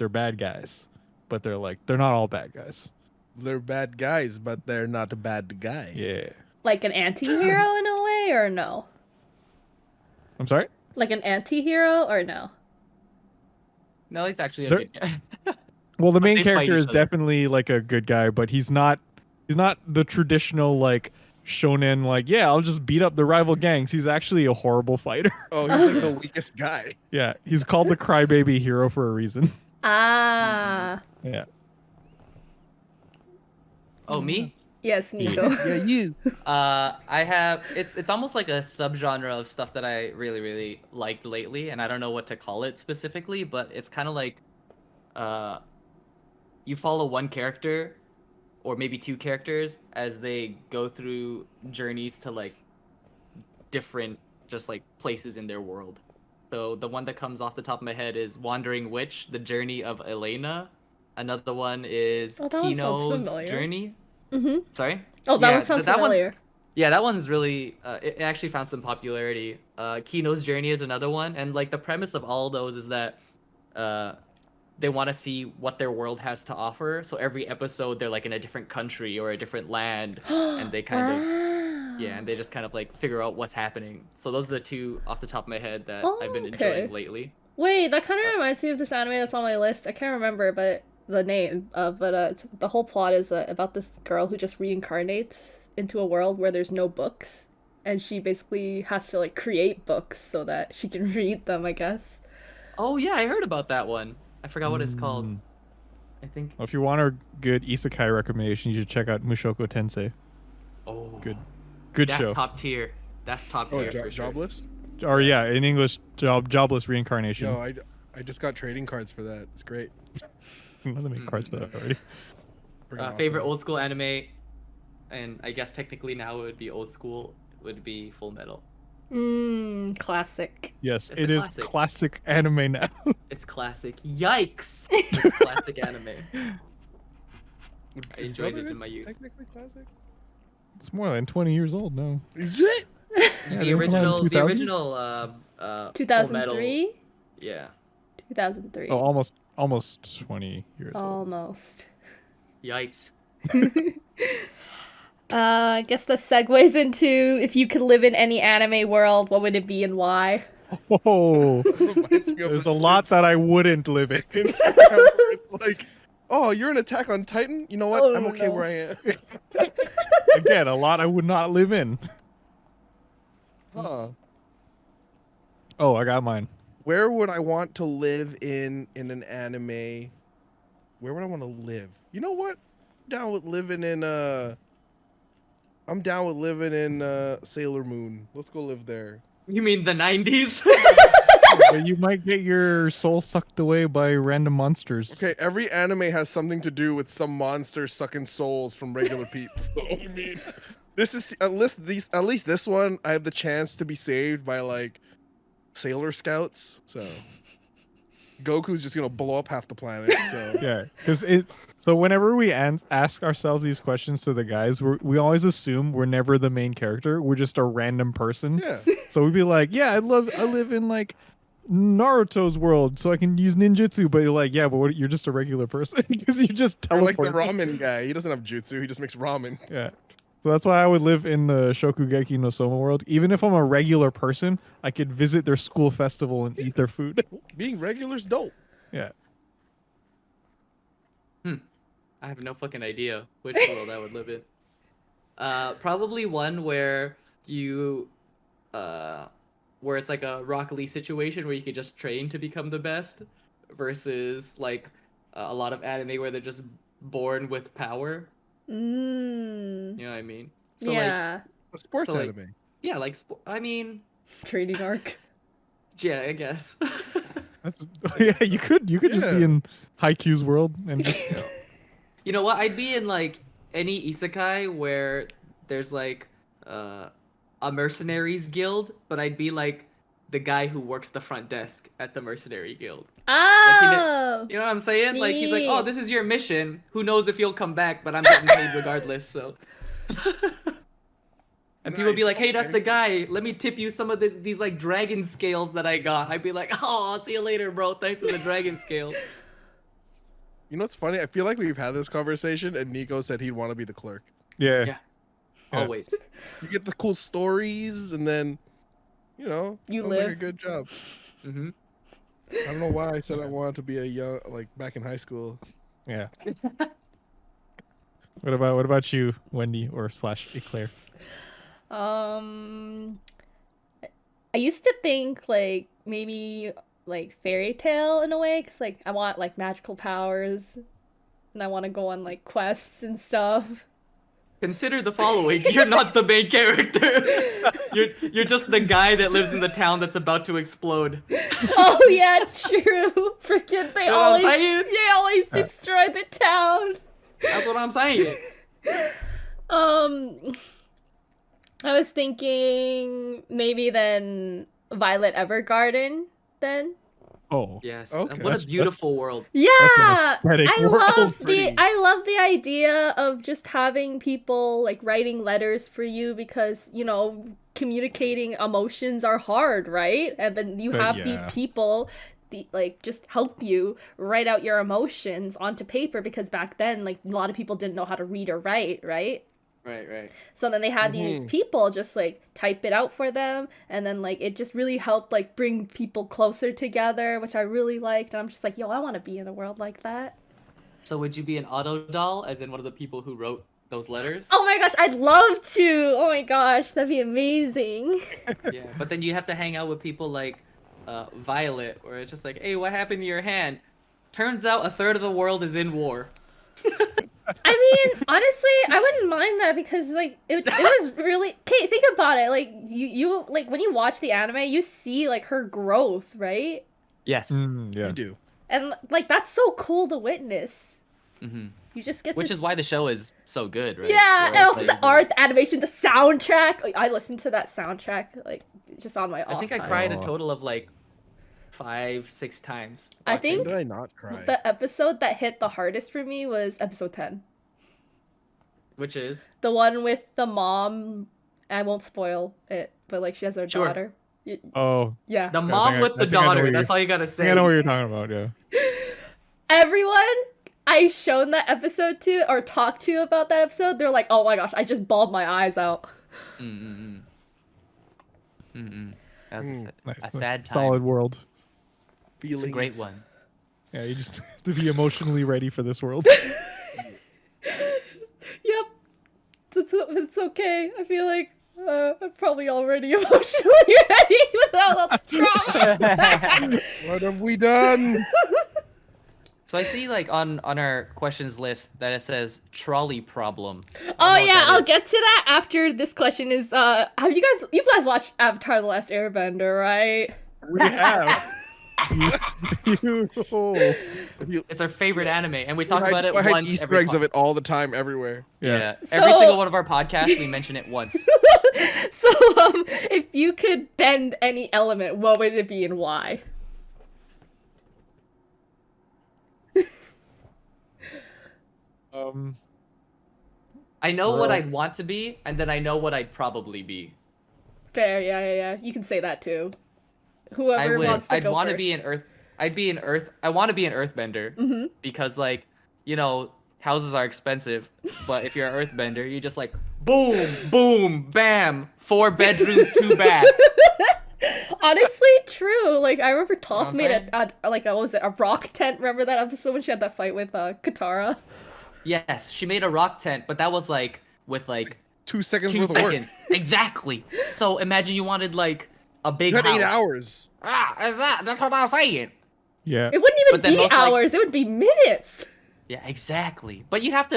bad guys. But they're not all bad guys. They're bad guys, but they're not a bad guy. Yeah. Like an anti-hero in a way, or no? I'm sorry? Like an anti-hero, or no? No, he's actually a They're- good guy. Well, the main they fight character each is other. definitely like a good guy, but he's not the traditional like shonen like, yeah, I'll just beat up the rival gangs. He's actually a horrible fighter. Oh, he's like the weakest guy. Yeah, he's called the crybaby hero for a reason. Ah, Yeah. Oh, me? yes, Nico. Yeah, you. I have it's almost like a subgenre of stuff that I really really liked lately, and I don't know what to call it specifically, but it's kind of like you follow one character or maybe two characters as they go through journeys to like different just like places in their world. So the one that comes off the top of my head is Wandering Witch: The Journey of Elena. Another one is Oh, that one sounds Kino's familiar. Journey. Mm-hmm. Sorry? Oh, that Yeah, one sounds that one's- familiar. Yeah, that one's really it actually found some popularity. Kino's Journey is another one, and like the premise of all those is that they want to see what their world has to offer. So every episode they're like in a different country or a different land, and they kind of Wow. and they just kind of like figure out what's happening. So those are the two off the top of my head that Oh, I've been okay. enjoying lately. Wait, that kind of reminds me of this anime that's on my list. I can't remember, but the name. It's, the whole plot is about this girl who just reincarnates into a world where there's no books, and she basically has to like create books so that she can read them, I guess. Oh yeah, I heard about that one. I forgot what it's called. Mm. I think. Well, if you want a good isekai recommendation, you should check out Mushoku Tensei. Oh, Good that's show. top tier. That's top tier for sure. Jobless? Or yeah, in English, jobless reincarnation. Yo, I just got trading cards for that. It's great. Let me make cards for that already. Freaking awesome. Favorite old school anime, and I guess technically now it would be old school, would be Full Metal. Classic. Yes, It's it a is classic. classic anime now. It's classic. Yikes! It's classic anime. I Is enjoyed it Brotherhood in my youth. technically classic? It's more than 20 years old now. Is it? Yeah, The they were original, around the 2000? original, Full Metal. 2003. Yeah. 2003. Oh, almost 20 years old. Almost. Yikes. I guess the segues into if you could live in any anime world, what would it be and why? Oh, Reminds me of there's the- a lot that I wouldn't live in. It's like, oh, you're an Attack on Titan? You know what? Oh, I'm okay no. where I am. Again, a lot I would not live in. Huh. Oh, I got mine. Where would I want to live in an anime? Where would I want to live? You know what? Down with living in I'm down with living in Sailor Moon. Let's go live there. You mean the 90s? But you might get your soul sucked away by random monsters. Okay, every anime has something to do with some monster sucking souls from regular peeps. So, I mean, this is at least this one I have the chance to be saved by like Sailor Scouts. So Goku's just gonna blow up half the planet. So Yeah, because so whenever we ask ourselves these questions to the guys, we always assume we're never the main character. We're just a random person. yeah, So we'd be like, yeah, I live in like Naruto's world, so I can use ninjutsu. But you're like, yeah, but you're just a regular person because you just or like teleport. the ramen guy. He doesn't have jutsu. He just makes ramen. Yeah. So that's why I would live in the Shokugeki no Soma world. Even if I'm a regular person, I could visit their school festival and eat their food. Being regular's dope. Yeah. I have no fucking idea which world I would live in. Probably one where you, where it's like a Rock Lee situation where you could just train to become the best, versus like a lot of anime where they're just born with power. Mm. You know what I mean? So like, Yeah. A sports So, like- anime. yeah, like I mean, Trading arc. yeah, I guess. That's yeah. You could just be Yeah. in Haikyuu's world and just, You know what? I'd be in like any isekai where there's like a mercenaries guild, but I'd be like the guy who works the front desk at the Mercenary Guild. Oh. You know what I'm saying? Like he's like, oh, Neat. this is your mission. Who knows if you'll come back? But I'm getting paid regardless. So. And people be Nice. like, hey, that's Okay. the guy. Let me tip you some of these like dragon scales that I got. I'd be like, oh, I'll see you later, bro. Thanks for the dragon scales. You know what's funny? I feel like we've had this conversation, and Nico said he'd want to be the clerk. Yeah. Yeah. Yeah. Always. You get the cool stories, and then, you know, You sounds like a live. good job. Mm-hmm. I don't know why I said I wanted to be a young, like back in high school. Yeah. What about you, Wendy or / Eclair? I used to think like maybe like fairy tale in a way, cause like I want like magical powers, and I want to go on like quests and stuff. Consider the following: you're not the main character. You're just the guy that lives in the town that's about to explode. Oh yeah, true. Freaking they You know what I'm always saying? destroy the town. That's what I'm saying. I was thinking maybe then Violet Evergarden then. Oh. Yes. Okay. And what a beautiful world. Yeah, aesthetic I world. love Pretty. I love the idea of just having people like writing letters for you because, you know, communicating emotions are hard, right? And then you have these Yeah. people like just help you write out your emotions onto paper because back then like a lot of people didn't know how to read or write, right? Right. So then they had these people just like type it out for them, and then like it just really helped like bring people closer together, which I really liked. And I'm just like, yo, I want to be in a world like that. So would you be an auto doll, as in one of the people who wrote those letters? Oh my gosh, I'd love to. Oh my gosh, that'd be amazing. Yeah. But then you have to hang out with people like Violet, where it's just like, hey, what happened to your hand? Turns out a third of the world is in war. I mean, honestly, I wouldn't mind that because like it was really okay. Think about it. Like you like when you watch the anime, you see like her growth, right? Yes. Yeah. You do. And like that's so cool to witness. Mm-hmm. You just get Which to is why the show is so good, right? Yeah, and Whereas, also like, the art, the animation, the soundtrack. Like, I listened to that soundtrack like just on my off I think I time. cried a Oh. total of like 5-6 times. I watching. think Did I not cry? the episode that hit the hardest for me was episode 10. Which is The one with the mom. I won't spoil it, but like she has her Sure. daughter. Oh. Yeah. the I mom think I- with I the think I know daughter. what That's you're- all you gotta I say. think I know what you're talking about. Yeah. Everyone I've shown that episode to or talked to about that episode, they're like, oh my gosh, I just bawled my eyes out. That's Nice. a sad time. Solid world. Feelings. It's a great one. Yeah, you just have to be emotionally ready for this world. Yep. It's okay. I feel like I'm probably already emotionally ready without all the trauma. What have we done? So I see like on our questions list that it says trolley problem. I Oh don't know what yeah, that I'll is. get to that after this question is have you guys watched Avatar The Last Airbender, right? We have. It's our favorite anime, and we talk about it I hide once Easter every eggs of it all the time, everywhere. Yeah. Every So- single one of our podcasts, we mention it once. So if you could bend any element, what would it be and why? I know what Well- I'd want to be, and then I know what I'd probably be. Fair, yeah. You can say that too. I Whoever would. wants to I'd go want to first. be an Earth. I'd be an Earth. I want to be an Earthbender because, like, you know, houses are expensive, but if you're an Earthbender, you just like boom, boom, bam, 4 bedrooms, 2 baths. Honestly, true. Like I remember Toph what I'm made saying? a like what was it, a rock tent? Remember that episode when she had that fight with Katara? Yes, she made a rock tent, but that was like with like 2 seconds 2 worth of work. seconds. Exactly. So imagine you wanted like a big You had house. 8 hours. That's what I was saying. Yeah. It wouldn't But even then be most like- hours. It would be minutes. Yeah, exactly. But you'd have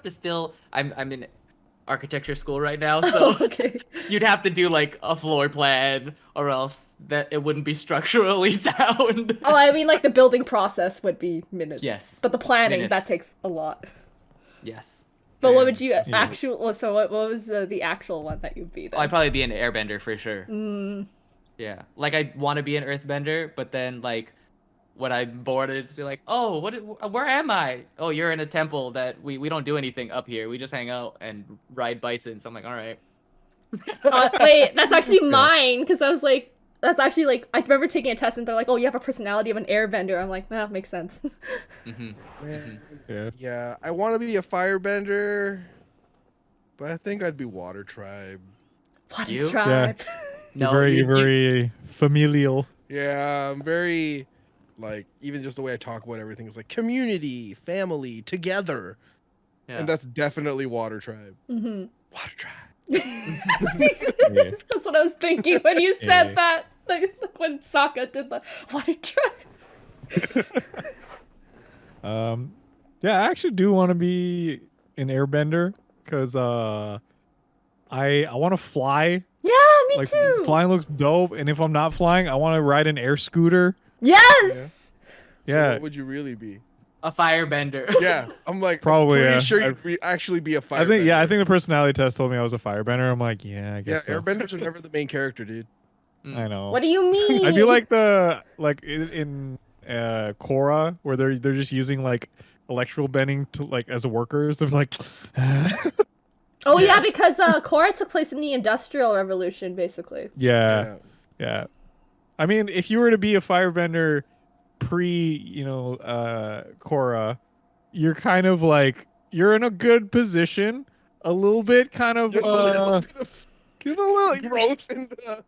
to still. I'm in architecture school right now, so Okay. you'd have to do like a floor plan, or else that it wouldn't be structurally sound. Oh, I mean, like the building process would be minutes. Yes. But the planning Minutes. that takes a lot. Yes. But what Damn. would you actual? So what was the actual one that you'd be then? I'd probably be an airbender for sure. Yeah, like I want to be an earthbender, but then like when I'm bored, it's like, oh, where am I? Oh, you're in a temple that we don't do anything up here. We just hang out and ride bison. So I'm like, all right. Wait, that's actually mine, because I was like, that's actually like, I remember taking a test and they're like, oh, you have a personality of an airbender. I'm like, that makes sense. Man, Yeah. yeah, I want to be a firebender, but I think I'd be water tribe. What a You? tribe. You're very familial. Yeah, I'm very, like, even just the way I talk about everything is like community, family, together. Yeah. And that's definitely water tribe. Mm-hmm. Water tribe. Yeah. That's what I was thinking when you said Yeah. that. Like, when Sokka did the water tribe. Yeah, I actually do want to be an airbender because I want to fly. Yeah, me Like too. flying looks dope, and if I'm not flying, I want to ride an air scooter. Yes. Yeah. So Yeah, what would you really be? A firebender. Yeah, I'm like, Probably, I'm pretty yeah. sure you'd actually be a firebender. I think the personality test told me I was a firebender. I'm like, yeah, I Yeah, guess so. airbenders are never the main character, dude. I know. What do you mean? I feel like in Korra where they're just using like electrical bending to like as workers. They're like, Oh yeah, because Korra took place in the Industrial Revolution, basically. yeah. I mean, if you were to be a firebender Korra, you're kind of like you're in a good position, a little bit kind of Get a little growth in the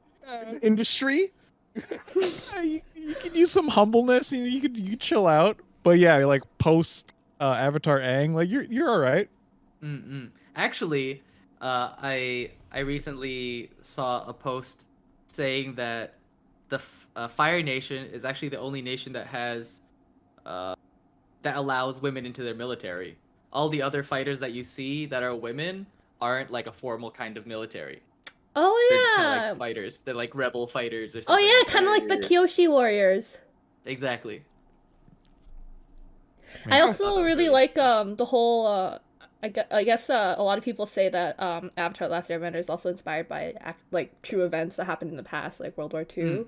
industry. you could use some humbleness, you could chill out. But yeah, like post Avatar Aang, like you're all right. Actually, I recently saw a post saying that the Fire Nation is actually the only nation that has that allows women into their military. All the other fighters that you see that are women aren't like a formal kind of military. Oh They're just kind of yeah. like fighters. They're like rebel fighters or Oh something. yeah, kind of like the Kyoshi warriors. Exactly. I thought also that was really really like the whole I guess a lot of people say that Avatar: The Last Airbender is also inspired by like true events that happened in the past, like World War II.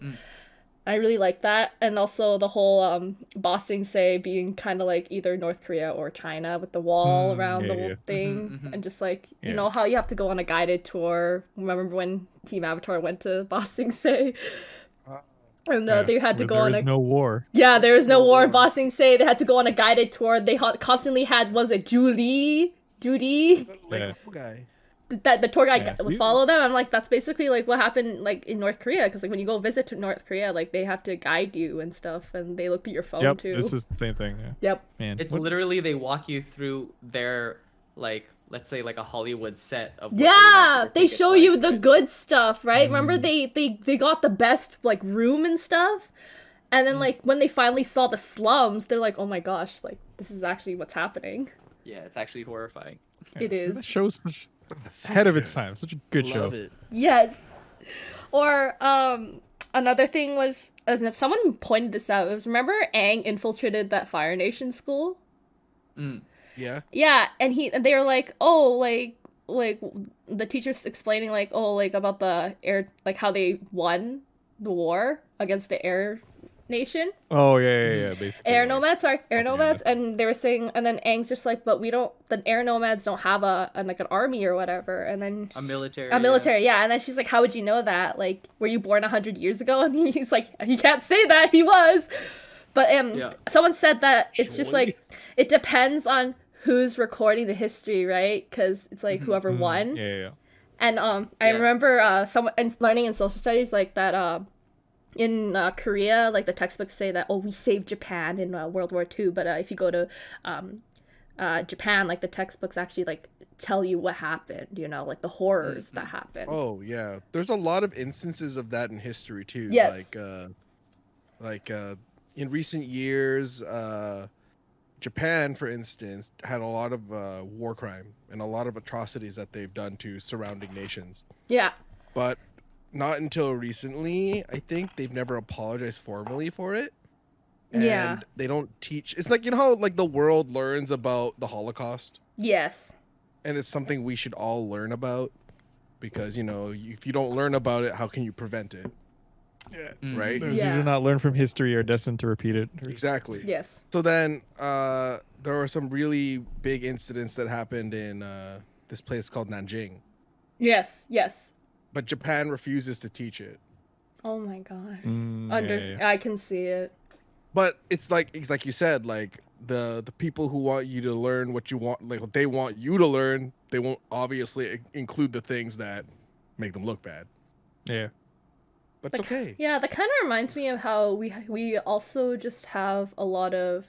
I really like that, and also the whole Ba Sing Se being kind of like either North Korea or China with the wall around the thing, and just like you know how you have to go on a guided tour. Remember when Team Avatar went to Ba Sing Se? And they had to go on a no war. Yeah, there was no war in Ba Sing Se. They had to go on a guided tour. They constantly had was it Judy Guy. that the tour guide Yeah. would follow them. I'm like, that's basically like what happened like in North Korea, because like when you go visit to North Korea, like they have to guide you and stuff, and they look at your phone Yep, too. this is the same thing. Yeah. Yep. Man, It's what- literally they walk you through their like let's say like a Hollywood set of what they Yeah, want you to they think it's show like, you the right? good stuff, right? Remember they got the best like room and stuff, and then like when they finally saw the slums, they're like, oh my gosh, like this is actually what's happening. Yeah, it's actually horrifying. It is. That show's such That's so ahead of its good. time. Such a good show. Love it. Yes. Or another thing was someone pointed this out. It was, remember Aang infiltrated that Fire Nation school? Yeah. Yeah, and they were like, oh, like the teachers explaining like, oh, like about the air, like how they won the war against the Air Nation. Oh yeah. Basically, Air like- nomads, sorry, air Okay, nomads, and they were saying, and then Aang's just like, but we don't, the air nomads don't have like an army or whatever, and then A military. a military, yeah, and then she's like, how would you know that? Like, were you born 100 years ago? And he's like, he can't say that, he was, but someone said that it's just like, it depends on who's recording the history, right? Because it's like whoever won, Yeah. and I remember someone learning in social studies like that. In Korea, like the textbooks say that, oh, we saved Japan in World War II, but if you go to Japan, like the textbooks actually like tell you what happened, you know, like the horrors that happened. Oh yeah, there's a lot of instances of that in history too. Yes. Like in recent years, Japan, for instance, had a lot of war crime and a lot of atrocities that they've done to surrounding nations. Yeah. But not until recently, I think they've never apologized formally for it. And Yeah. they don't teach. It's like, you know how like the world learns about the Holocaust, Yes. and it's something we should all learn about, because you know if you don't learn about it, how can you prevent it? Yeah. Right? Those who Yeah. do not learn from history are destined to repeat it. Exactly. Yes. So then there were some really big incidents that happened in this place called Nanjing, Yes. Yes. but Japan refuses to teach it. Oh my god. Yeah. I can see it. But it's like you said, like the people who want you to learn what you want, like what they want you to learn, they won't obviously include the things that make them look bad. Yeah. But it's okay. Yeah, that kind of reminds me of how we also just have a lot of,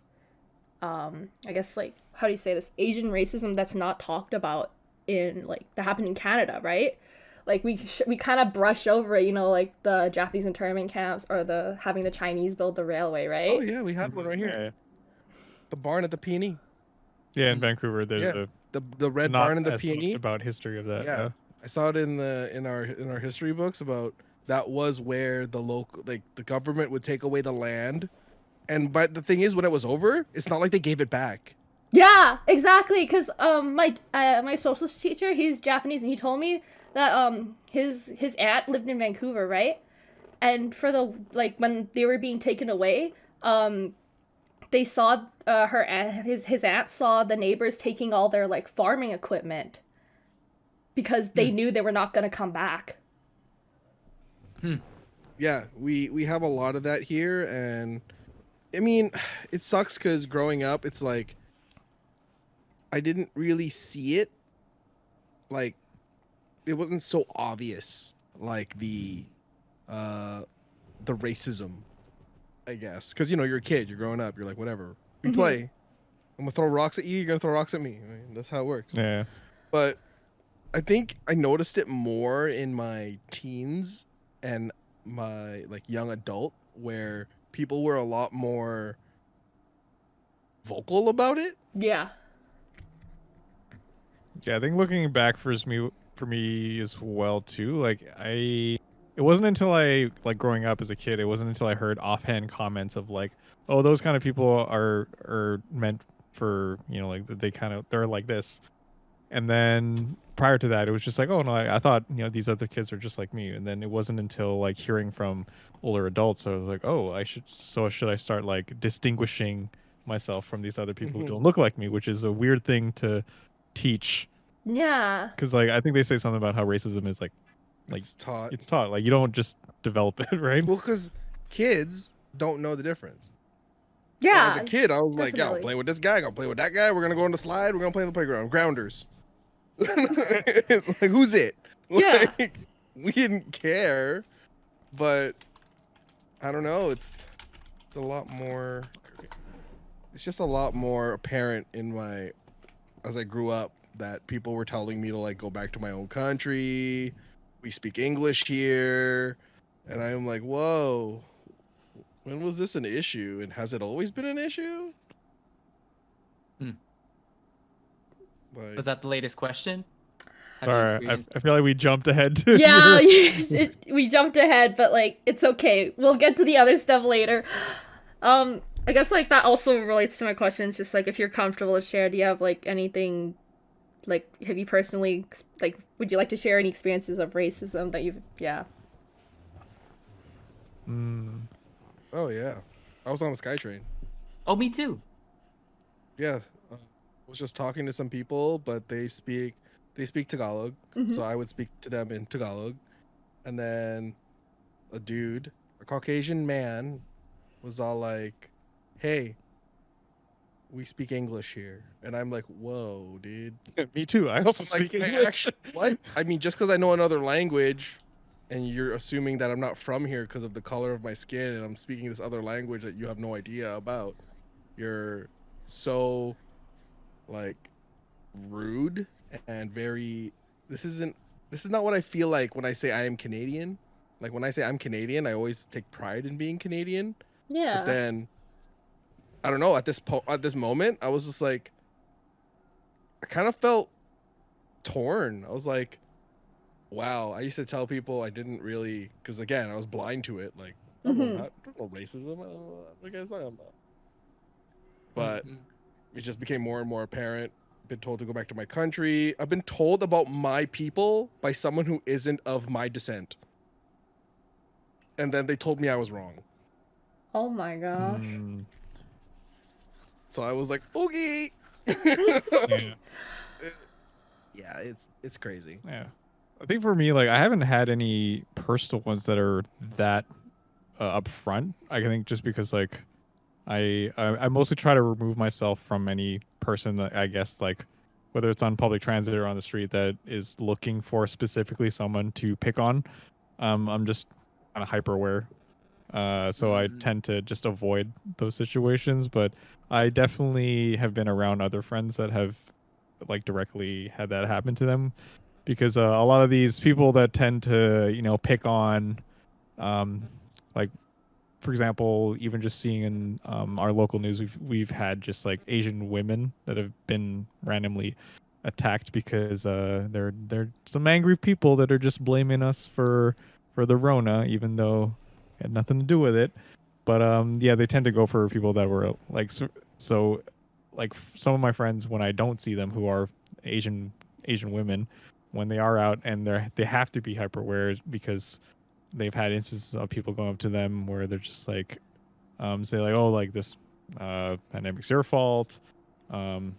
I guess like how do you say this, Asian racism that's not talked about in like that happened in Canada, right? Like we kind of brush over it, you know, like the Japanese internment camps or the having the Chinese build the railway, right? Oh yeah, we had one right here. Yeah. The barn at the Peony. Yeah, in Vancouver, there's Yeah. The red not barn in the as much Peony. about history of that. Yeah. I saw it in our history books about that was where the local, like the government would take away the land, and but the thing is when it was over, it's not like they gave it back. Yeah, exactly. Cause my social teacher, he's Japanese, and he told me that his aunt lived in Vancouver, right? And for the like when they were being taken away, they saw his aunt saw the neighbors taking all their like farming equipment because they knew they were not gonna come back. Yeah, we have a lot of that here, and I mean, it sucks because growing up, it's like I didn't really see it, like it wasn't so obvious, like the racism, I guess, because you know you're a kid, you're growing up, you're like whatever, we play. I'm gonna throw rocks at you, you're gonna throw rocks at me. I mean, that's how it works. Yeah. But I think I noticed it more in my teens and my like young adult, where people were a lot more vocal about it. Yeah. Yeah, I think looking back for me as well too. Like it wasn't until I like growing up as a kid, it wasn't until I heard offhand comments of like, oh, those kind of people are meant for, you know, like they're like this. And then prior to that, it was just like, oh no, I thought, you know, these other kids are just like me. And then it wasn't until like hearing from older adults, I was like, oh, should I start like distinguishing myself from these other people who don't look like me, which is a weird thing to teach. Yeah. Because like I think they say something about how racism is like It's taught. it's taught. Like you don't just develop it, right? Well, because kids don't know the difference. Yeah. As a kid, I was like, yeah, I'll definitely. play with this guy, I'll play with that guy. We're gonna go on the slide. We're gonna play on the playground. Grounders. It's like, who's it? Yeah. Like, we didn't care, but I don't know. It's a lot more. It's just a lot more apparent as I grew up that people were telling me to like go back to my own country. We speak English here, and I'm like, whoa. When was this an issue, and has it always been an issue? Like, Was that the latest question? Have you Sorry, I experienced- feel like we jumped ahead to Yeah, your- we jumped ahead, but like it's okay. We'll get to the other stuff later. I guess like that also relates to my questions. Just like if you're comfortable to share, do you have like anything, like have you personally like would you like to share any experiences of racism that you've oh yeah, I was on the SkyTrain. Oh, me too. Yeah, I was just talking to some people, but they speak Tagalog, so I would speak to them in Tagalog, and then a Caucasian man, was all like, "Hey, we speak English here," and I'm like, "Whoa, dude!" Me too. I also I'm like, speak "I English. actually- what? I mean, just because I know another language, and you're assuming that I'm not from here because of the color of my skin, and I'm speaking this other language that you have no idea about, you're so like rude and very. This is not what I feel like when I say I am Canadian. Like when I say I'm Canadian, I always take pride in being Canadian. yeah. But then, I don't know. At this moment, I was just like, I kind of felt torn. I was like, wow. I used to tell people I didn't really, because again, I was blind to it. Like, I don't know racism. I don't know what you guys talking about. But it just became more and more apparent. Been told to go back to my country. I've been told about my people by someone who isn't of my descent. and then they told me I was wrong. Oh my gosh. Mm, So I was like, okay. yeah. Yeah, it's crazy. Yeah. I think for me, like, I haven't had any personal ones that are that upfront. I think just because, like, I mostly try to remove myself from any person that I guess, like, whether it's on public transit or on the street that is looking for specifically someone to pick on. I'm just kind of hyper aware. So I tend to just avoid those situations, but I definitely have been around other friends that have like directly had that happen to them because a lot of these people that tend to pick on um like for example, even just seeing in our local news, we've had just like Asian women that have been randomly attacked because they're some angry people that are just blaming us for the Rona, even though it had nothing to do with it. But yeah, they tend to go for people that were like so like some of my friends when I don't see them who are Asian women, when they are out and they have to be hyper aware because they've had instances of people going up to them where they're just like say like, oh, like this pandemic's your fault. um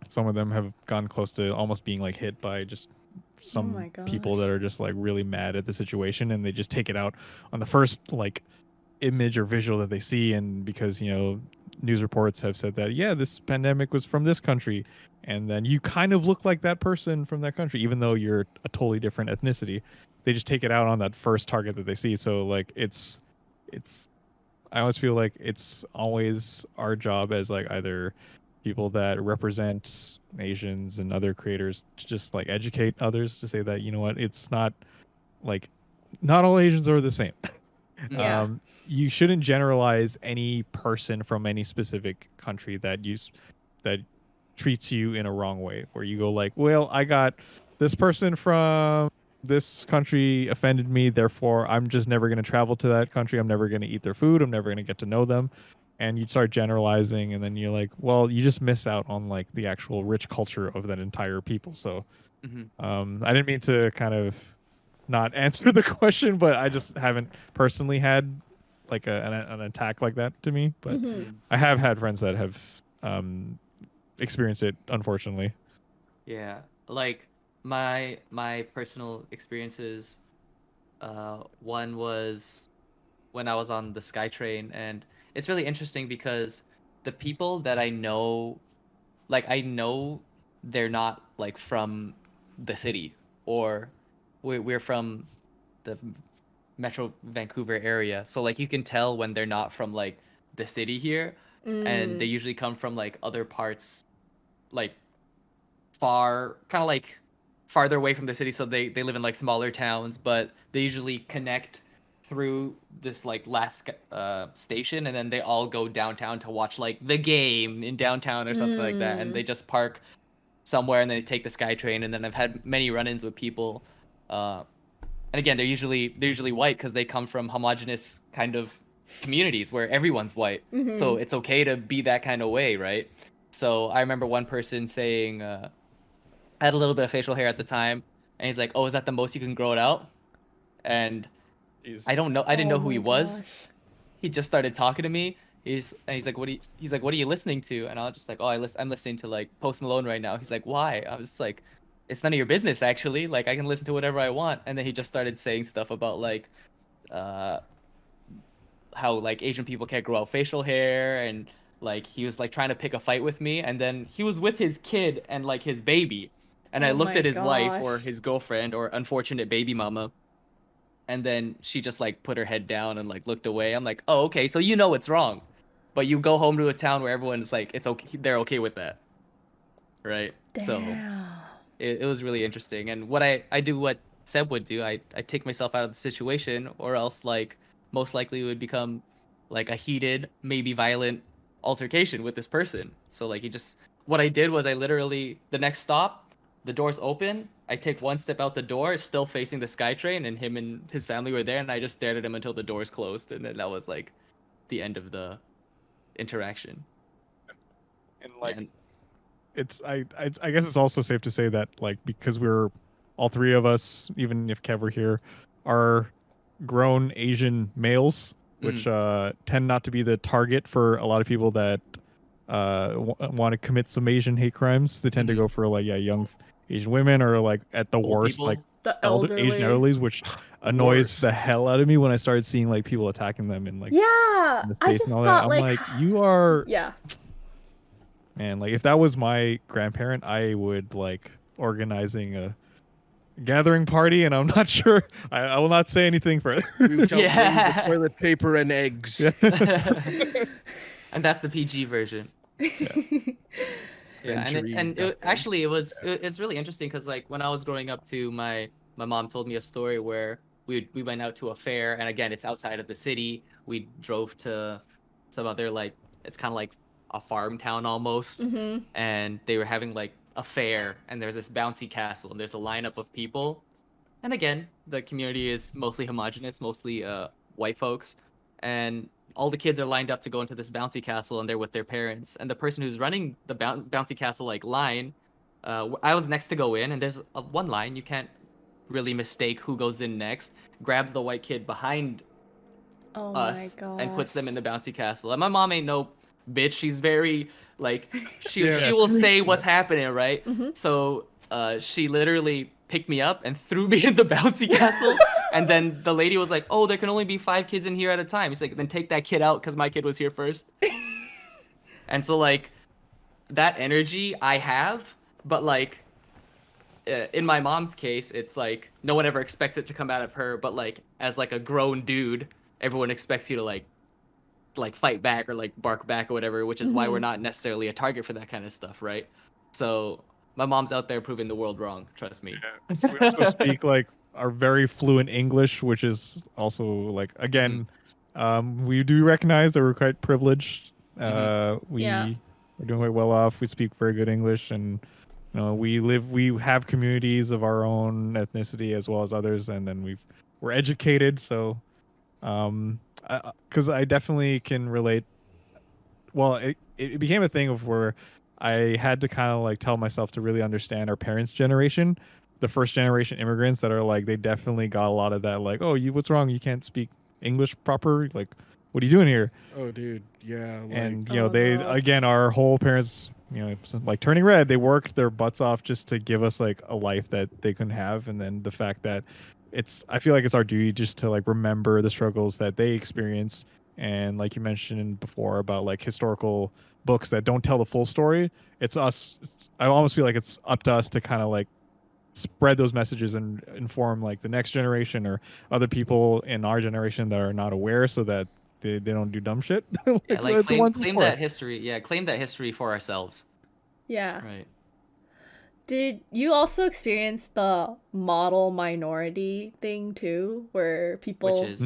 some of them have gone close to almost being like hit by just Oh some my people gosh. that are just like really mad at the situation and they just take it out on the first like image or visual that they see. And because news reports have said that, yeah, this pandemic was from this country, and then you kind of look like that person from that country even though you're a totally different ethnicity. They just take it out on that first target that they see. So like it's I always feel like it's always our job as like either people that represent Asians and other creators to just like educate others to say that, you know what, it's not like not all Asians are the same. Yeah. You shouldn't generalize any person from any specific country that treats you in a wrong way. Where you go like, well, I got this person from this country offended me, therefore I'm just never going to travel to that country. I'm never going to eat their food. I'm never going to get to know them. And you start generalizing, and then you're like, well, you just miss out on like the actual rich culture of that entire people. So Mm-hmm. I didn't mean to kind of not answer the question, but I just haven't personally had like an attack like that to me. But Hmm. I have had friends that have experienced it, unfortunately. Yeah, like my personal experiences. One was when I was on the SkyTrain, and it's really interesting because the people that I know, like I know they're not like from the city, or we're from the Metro Vancouver area. So like you can tell when they're not from like the city here, and they Mm. usually come from like other parts, like far, kind of like farther away from the city. So they live in like smaller towns, but they usually connect through this like last station, and then they all go downtown to watch like the game in downtown or something like that, and Mm. they just park somewhere and they take the SkyTrain. And then I've had many run-ins with people, uh, and again they're usually white because they come from homogenous kind of communities where everyone's white, so Hmm. it's okay to be that kind of way, right? So I remember one person saying, I had a little bit of facial hair at the time, and he's like, "Oh, is that the most you can grow it out?" And Jeez. I don't know, I didn't Oh know who he my was. gosh. He just started talking to me. He's like, what are you listening to? And I was just like, oh, I'm listening to like Post Malone right now. He's like, why? I was just like, it's none of your business actually. Like I can listen to whatever I want. And then he just started saying stuff about like, uh, how like Asian people can't grow out facial hair, and like he was like trying to pick a fight with me. And then he was with his kid and like his baby, and I Oh looked my at his wife or gosh. his girlfriend or unfortunate baby mama, and then she just like put her head down and like looked away. I'm like, oh, okay, so you know it's wrong, but you go home to a town where everyone's like, it's okay, they're okay with that, right? So Damn. it was really interesting. And what I do what Seb would do, I take myself out of the situation, or else like most likely it would become like a heated, maybe violent altercation with this person. So like he just what I did was I literally the next stop, the doors open, I take one step out the door, still facing the SkyTrain, and him and his family were there, and I just stared at him until the doors closed, and then that was like the end of the interaction. And Yeah, like I guess it's also safe to say that like because we're all three of us, even if Kev were here, are grown Asian males, which tend not to be the target for a lot of people that want to commit some Asian hate crimes. They tend to go for like young Asian women, or like at the Old worst people. like The Asian elderly. elderlies, which annoys the Worst. hell out of me when I started seeing like people attacking them in like Yeah, in the I States just and all thought that. I'm like, like, you are yeah, man, like if that was my grandparent, I would like organizing a gathering party, and I'm not sure. I will not say anything further. We shall bring the Yeah. toilet paper and eggs. Yeah. And that's the PG version. Yeah, and Century duckling. actually it's really interesting because like when I was growing up too, my mom told me a story where we went out to a fair, and again it's outside of the city. We drove to some other like it's kind of like a farm town almost, mm-hmm. and they were having like a fair, and there's this bouncy castle, and there's a lineup of people, and again the community is mostly homogenous, mostly white folks, and all the kids are lined up to go into this bouncy castle, and they're with their parents. And the person who's running the bouncy castle like line, I was next to go in, and there's one line you can't really mistake who goes in next. Grabs the white kid behind Oh my us god. and puts them in the bouncy castle. And my mom ain't no bitch. She's very like she Yeah. she will say what's happening, right? Mhm. So she literally picked me up and threw me in the bouncy castle. And then the lady was like, "Oh, there can only be 5 kids in here at a time." He's like, "Then take that kid out because my kid was here first." And so like that energy I have, but like in my mom's case, it's like no one ever expects it to come out of her. But like as like a grown dude, everyone expects you to like fight back or like bark back or whatever, which is why we're not necessarily a target for that kind of stuff, right? So my mom's out there proving the world wrong. Trust me. We also speak like our very fluent English, which is also like again, we do recognize that we're quite privileged. We Yeah. are doing quite well off. We speak very good English, and you know we have communities of our own ethnicity as well as others, and then we're educated. So, because I definitely can relate. Well, it became a thing of where I had to kind of like tell myself to really understand our parents' generation, the first generation immigrants that are like they definitely got a lot of that like, oh, what's wrong, you can't speak English proper, like what are you doing here? Oh, dude. Yeah. Like, And you Oh, know they no. again our whole parents, you know, like turning red, they worked their butts off just to give us like a life that they couldn't have. And then the fact that I feel like it's our duty just to like remember the struggles that they experienced. And like you mentioned before about like historical books that don't tell the full story, I almost feel like it's up to us to kind of like spread those messages and inform like the next generation or other people in our generation that are not aware, so that they don't do dumb shit. Yeah, like the ones claim before that us. history. Yeah, claim that history for ourselves. Yeah. Right. Did you also experience the model minority thing too, where people Which is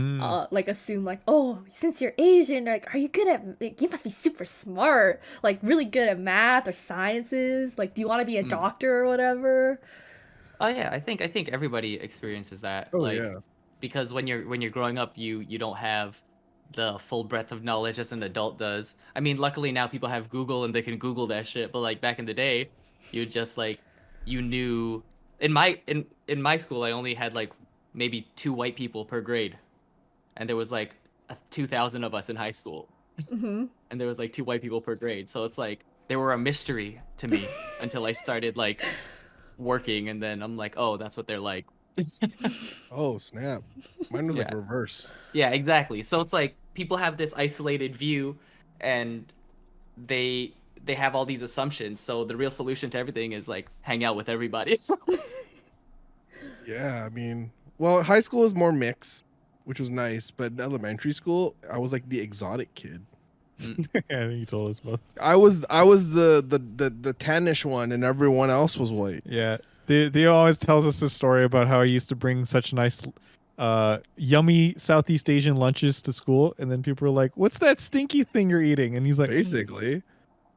like assume like, oh, since you're Asian, like, are you good at like, you must be super smart, like really good at math or sciences, like do you want to be a doctor or whatever? oh yeah, I think everybody experiences that. oh, Like yeah. because when you're growing up, you don't have the full breadth of knowledge as an adult does. I mean, luckily now people have Google and they can Google that shit. But like back in the day, you just like you knew. In my school, I only had like maybe 2 white people per grade, and there was like 2,000 of us in high school, Mm-hmm. and there was like 2 white people per grade. So it's like they were a mystery to me until I started like working, and then I'm like, oh, that's what they're like. Oh, snap. Mine was like Yeah. reverse. Yeah, exactly. So it's like people have this isolated view, and they have all these assumptions. So the real solution to everything is like hang out with everybody. Yeah. I mean, well, high school was more mixed, which was nice. But in elementary school, I was like the exotic kid. Yeah, I think you told us both. I was the tannish one, and everyone else was white. Yeah, Theo always tells us this story about how he used to bring such nice, yummy Southeast Asian lunches to school, and then people were like, "What's that stinky thing you're eating?" And he's like, Basically,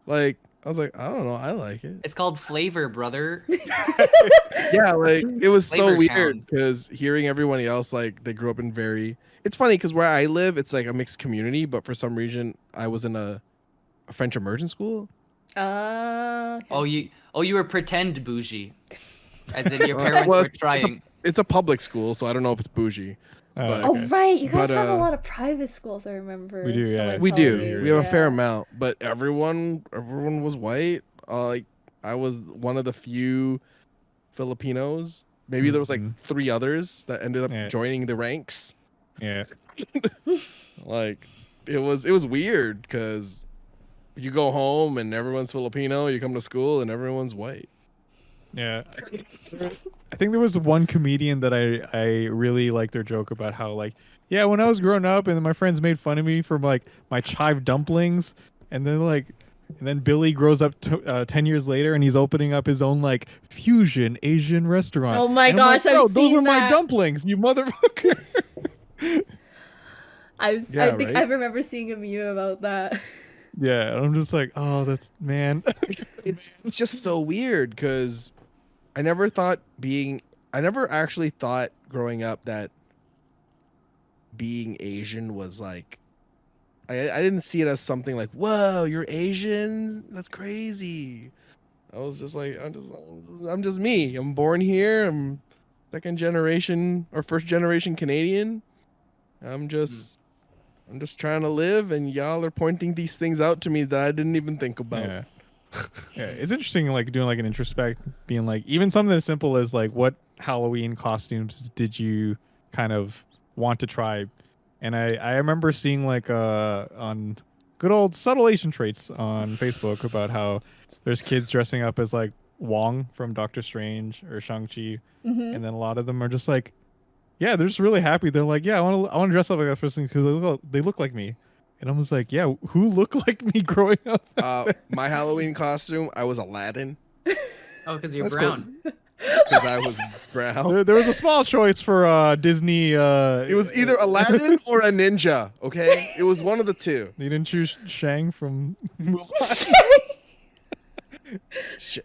like I was like, I don't know, I like it. It's called flavor, brother. Yeah, like it was so Flavor weird town. because hearing everybody else like they grew up in very. It's funny because where I live, it's like a mixed community, but for some reason, I was in a French immersion school. Okay. Oh, you were pretend bougie, as in your parents Well, were trying. It's a public school, so I don't know if it's bougie, But- Oh right, you guys But, have a lot of private schools. I remember. We do, Someone yeah. We told do. me, We have a fair yeah. amount, but everyone was white. Like I was one of the few Filipinos. Maybe there was like Mhm. 3 others that ended up Yeah. joining the ranks. Yeah. Like it was weird because you go home and everyone's Filipino. You come to school and everyone's white. Yeah. I think there was one comedian that I really liked their joke about how like, yeah, when I was growing up and then my friends made fun of me for like my chive dumplings, and then Billy grows up 10 years later and he's opening up his own like fusion Asian restaurant. Oh my And I'm like, gosh, I've "Bro, those seen are my that." dumplings, you motherfucker." I Yeah, think right? I remember seeing a meme about that. Yeah, and I'm just like, oh, that's man. It's just so weird because I never actually thought growing up that being Asian was like I didn't see it as something like, whoa, you're Asian? That's crazy. I was just like, I'm just me. I'm born here. I'm second generation or first generation Canadian. I'm just trying to live, and y'all are pointing these things out to me that I didn't even think about. Yeah. Yeah, it's interesting, like doing like an introspect, being like, even something as simple as like, what Halloween costumes did you kind of want to try? And I remember seeing like on good old subtle Asian traits on Facebook about how there's kids dressing up as like Wong from Doctor Strange or Shang-Chi, Hmm. and then a lot of them are just like, yeah, they're just really happy. They're like, yeah, I want to dress up like that person because they look like me. And I was like, yeah, who looked like me growing up? My Halloween costume, I was Aladdin Oh, because you're That's cool. brown. because I was brown. There was a small choice for Disney. It was either Aladdin or a ninja. Okay, it was one of the two. You didn't choose Shang from Mulan?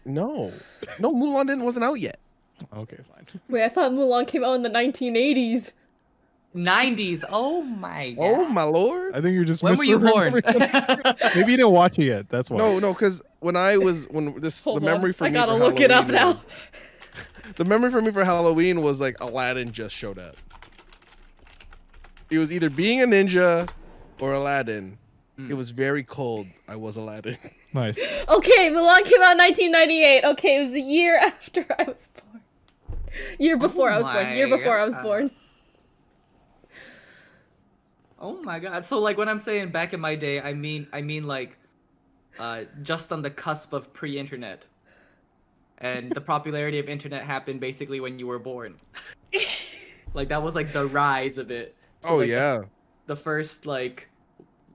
No, Mulan wasn't out yet. Okay, fine. Wait, I thought Mulan came out in the 1980s. 90s. Oh my god. Oh my lord! I think you're just When were you born? misremembering. Maybe you didn't watch it yet. That's why. No, because when the Hold memory on. for I me gotta for look it up Halloween now. was- the memory for me for Halloween was like Aladdin just showed up. It was either being a ninja or Aladdin. It was very cold. I was Aladdin. Nice. Okay, Mulan came out in 1998. Okay, it was the year after I was born. Year before I was born. Year my before I was God. born. Oh my god. So like when I'm saying back in my day, I mean like just on the cusp of pre-internet. And the popularity of internet happened basically when you were born. Like that was like the rise of it. So, Oh like, yeah, The first like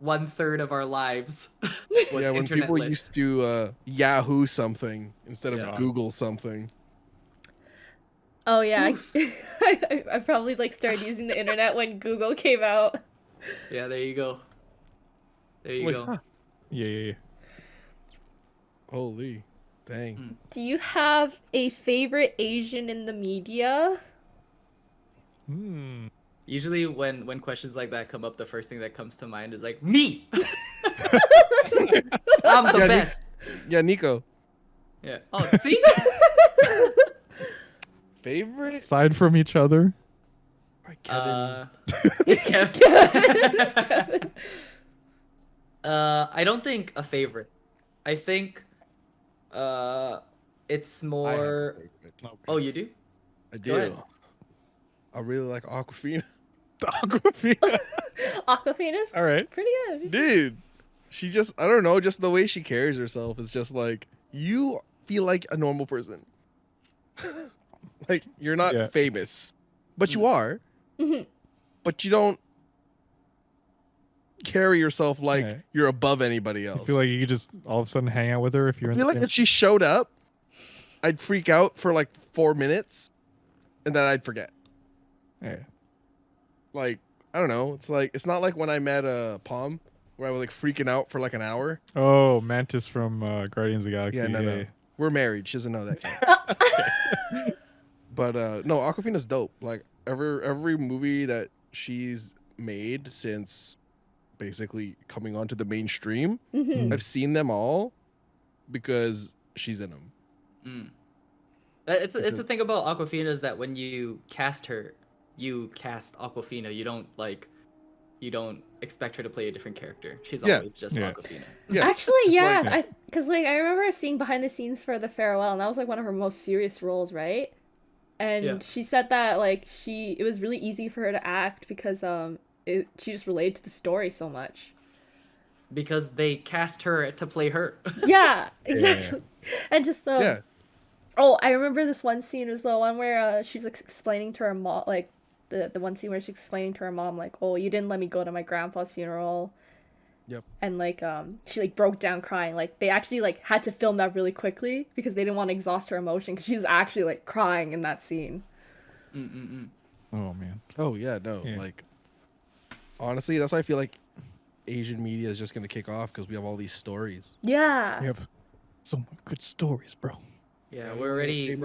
1/3 of our lives was yeah. When internet people list. used to Yahoo something instead of Yeah. Google something. Oh yeah, Oof. I probably like started using the internet when Google came out. Yeah, there you go. There you Like, go. huh. Yeah. Holy, dang. Do you have a favorite Asian in the media? Hmm. Usually when questions like that come up, the first thing that comes to mind is like me. I'm the Yeah, best. Yeah, Nico. Yeah. Oh, see? Favorite? Aside from each other. Kevin. Kevin. I don't think a favorite. I think it's I have a more. favorite. Oh, you do? I Go ahead. do. I really like Aquafina. Aquafina. Aquafina's All right. pretty good. Dude, she just, I don't know, just the way she carries herself is just like, you feel like a normal person. Like, you're not Yeah. famous, but you are. Mhm. But you don't carry yourself like Yeah. you're above anybody I else. feel like you could just all of a sudden hang out with her if you're I in feel the like if she showed up, I'd freak out for like 4 minutes and then I'd forget. Yeah. Like, I don't know. It's not like when I met Palm where I was like freaking out for like an hour. Oh, Mantis from Guardians of the Galaxy. Yeah, no. We're married. She doesn't know that yet. But no, Aquafina's dope. Like every movie that she's made since basically coming onto the mainstream, Mhm. I've seen them all because she's in them. It's the thing about Aquafina is that when you cast her, you cast Aquafina, you don't expect her to play a different character. She's Yeah. always just Yeah. Aquafina. Yeah. Actually, It's yeah, like- because like I remember seeing behind the scenes for the farewell, and that was like one of her most serious roles, right? And Yeah. she said that like it was really easy for her to act because she just related to the story so much. Because they cast her to play her. Yeah, exactly. And just Yeah. oh, I remember this one scene was the one where she's like explaining to her mom, like the one scene where she's explaining to her mom like, "Oh, you didn't let me go to my grandpa's funeral." Yep. And like she like broke down crying. Like they actually like had to film that really quickly because they didn't want to exhaust her emotion because she was actually like crying in that scene. Oh man. Oh yeah, no, Yeah. like honestly, that's why I feel like Asian media is just gonna kick off because we have all these stories. Yeah. We have so many good stories, bro. Yeah, Yeah, we're already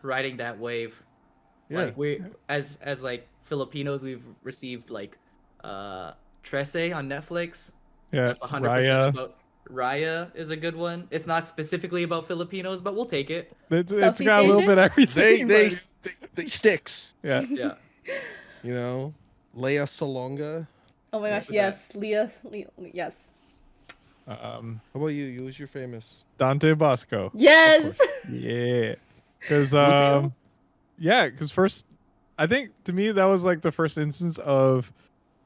riding that wave. Yeah. Like we as like Filipinos, we've received like Trece on Netflix. Yeah. That's 100% Raya. about Raya is a good one. It's not specifically about Filipinos, but we'll take it. It's Southeast got a little Asian? bit of everything. They sticks. yeah. Yeah. You know, Leia Salonga. Oh my Yeah, gosh, who's yes, Leah, yes. How about you? Who's your famous? Dante Bosco. Yes. Yeah. Because Rufio? yeah, because first, I think to me that was like the first instance of,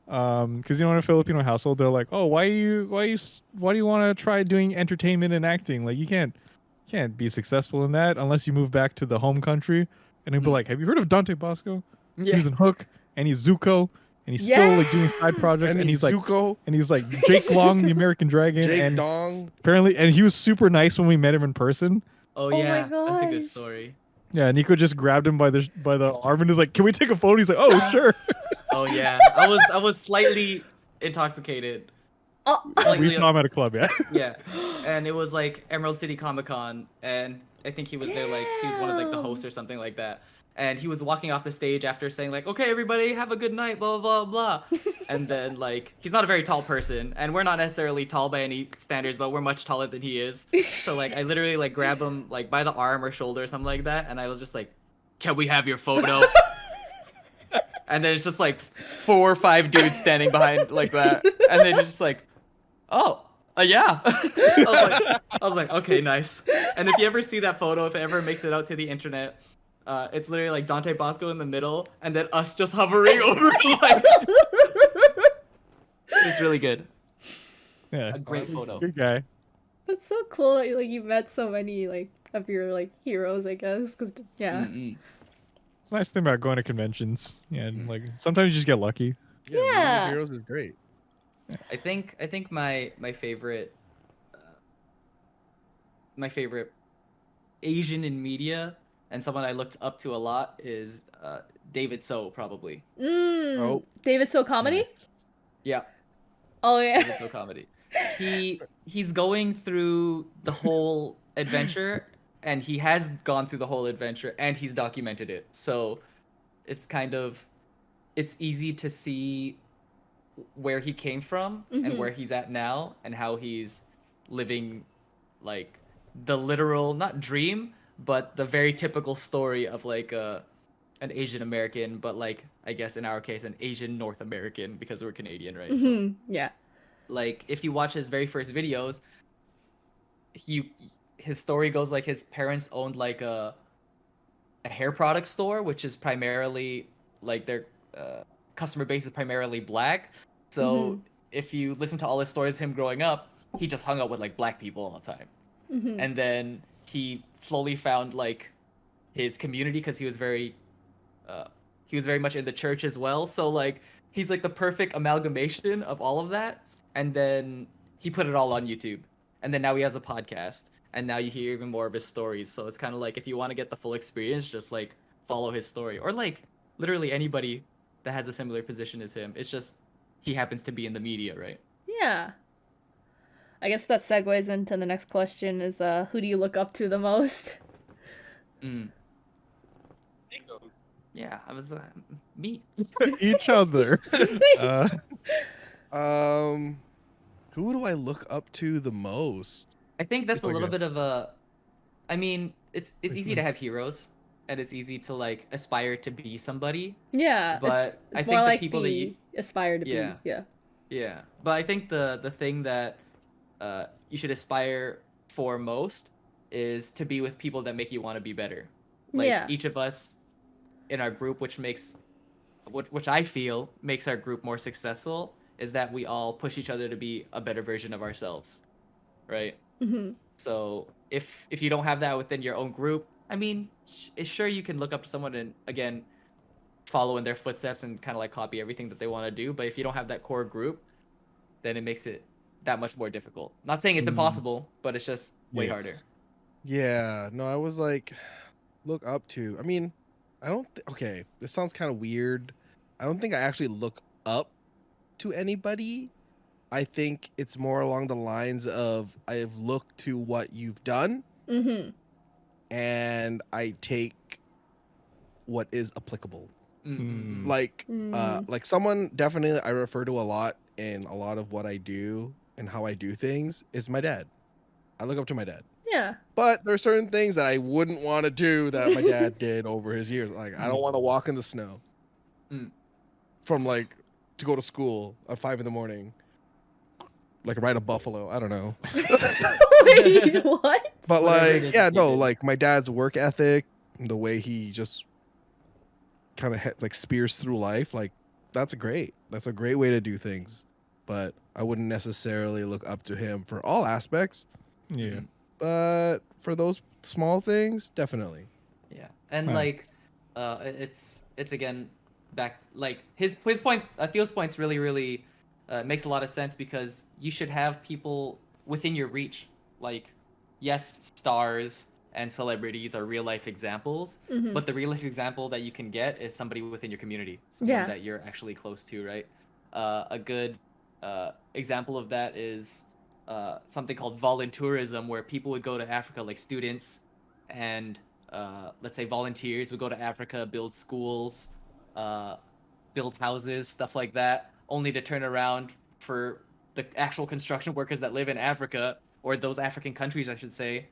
because you know in a Filipino household they're like, oh, why do you want to try doing entertainment and acting? Like you can't be successful in that unless you move back to the home country. And they'd be like, have you heard of Dante Bosco? Yeah. He's in Hook and he's Zuko and he's still like doing side projects and he's like Zuko, Jake Long, the American Dragon, Jake and Dong. apparently, and he was super nice when we met him in person. Oh my yeah, that's a good gosh. story. Yeah, Nico just grabbed him by the arm and is like, "Can we take a photo?" He's like, "Oh, sure." Oh yeah, I was slightly intoxicated. Oh. We saw him at a club, yeah. Yeah, and it was like Emerald City Comic Con, and I think he was there like he was one of like the Damn. hosts or something like that. And he was walking off the stage after saying like, "Okay, everybody, have a good night," blah blah blah blah. And then like he's not a very tall person, and we're not necessarily tall by any standards, but we're much taller than he is. So like I literally like grab him like by the arm or shoulder or something like that, and I was just like, "Can we have your photo?" And then it's just like 4 or 5 dudes standing behind like that, and then just like, "Oh, yeah." I was like, okay, nice. And if you ever see that photo, if it ever makes it out to the internet, it's literally like Dante Bosco in the middle, and then us just hovering over. Like, it's really good. Yeah, A great photo. good guy. That's so cool that you met so many like of your like heroes, I guess. Cause yeah. Mm-mm. It's a nice thing about going to conventions. Yeah, and like sometimes you just get lucky. Meeting Yeah. Heroes is great. I think my favorite Asian in media and someone I looked up to a lot is David So probably. Oh. David So comedy? Nice. Yeah. Oh yeah. David So comedy. He's going through the whole adventure, and he has gone through the whole adventure, and he's documented it. So it's easy to see where he came from and Mhm. where he's at now, and how he's living like the literal, not dream, but the very typical story of like an Asian American, but like I guess in our case an Asian North American because we're Canadian, right? So, Mhm. Yeah. like if you watch his very first videos, his story goes like his parents owned like a hair product store, which is primarily like their customer base is primarily black. So Mhm. if you listen to all his stories, him growing up, he just hung out with like black people all the time. Mhm. And then he slowly found like his community because he was very much in the church as well. So like he's like the perfect amalgamation of all of that. And then he put it all on YouTube. And then now he has a podcast. And now you hear even more of his stories. So it's kind of like if you want to get the full experience, just like follow his story. Or like literally anybody that has a similar position as him. It's just he happens to be in the media, right? Yeah. I guess that segues into the next question is who do you look up to the most? Mm. Yeah, I was me. Each other. Who do I look up to the most? I think that's a Like little a- bit of a. I mean, it's easy to have heroes, and it's easy to like aspire to be somebody. Yeah, But it's I more think the like people that you aspire to yeah. be. Yeah. Yeah, but I think the thing that you should aspire for most is to be with people that make you want to be better. Like Yeah. each of us in our group, which I feel makes our group more successful, is that we all push each other to be a better version of ourselves, right? Hmm. So if you don't have that within your own group, I mean, sure you can look up to someone and again follow in their footsteps and kind of like copy everything that they want to do. But if you don't have that core group, then it makes it that much more difficult. Not saying it's impossible, but it's just way harder. Yeah, no, I was like, look up to. I mean, I don't. Okay, this sounds kind of weird. I don't think I actually look up to anybody. I think it's more along the lines of I've looked to what you've done, Hmm. and I take what is applicable. Mm-hmm. Like someone definitely I refer to a lot in a lot of what I do and how I do things is my dad. I look up to my dad. Yeah. But there are certain things that I wouldn't want to do that my dad did over his years. Like I don't want to walk in the snow from like to go to school at 5 a.m. Like ride a buffalo. I don't know. Wait, what? But Whatever it like is yeah, that you no, did. like my dad's work ethic, the way he just kind of like spears through life, like that's great. That's a great way to do things. But I wouldn't necessarily look up to him for all aspects. Yeah. But for those small things, definitely. Yeah, and Huh. like, it's again back like his point. Theo's point's really makes a lot of sense because you should have people within your reach. Like, yes, stars and celebrities are real life examples, Hmm. but the realest example that you can get is somebody within your community, someone Yeah. that you're actually close to, right? A good example of that is something called voluntourism, where people would go to Africa, like students and let's say volunteers would go to Africa, build schools, uh, build houses, stuff like that, only to turn around for the actual construction workers that live in Africa, or those African countries, I should say,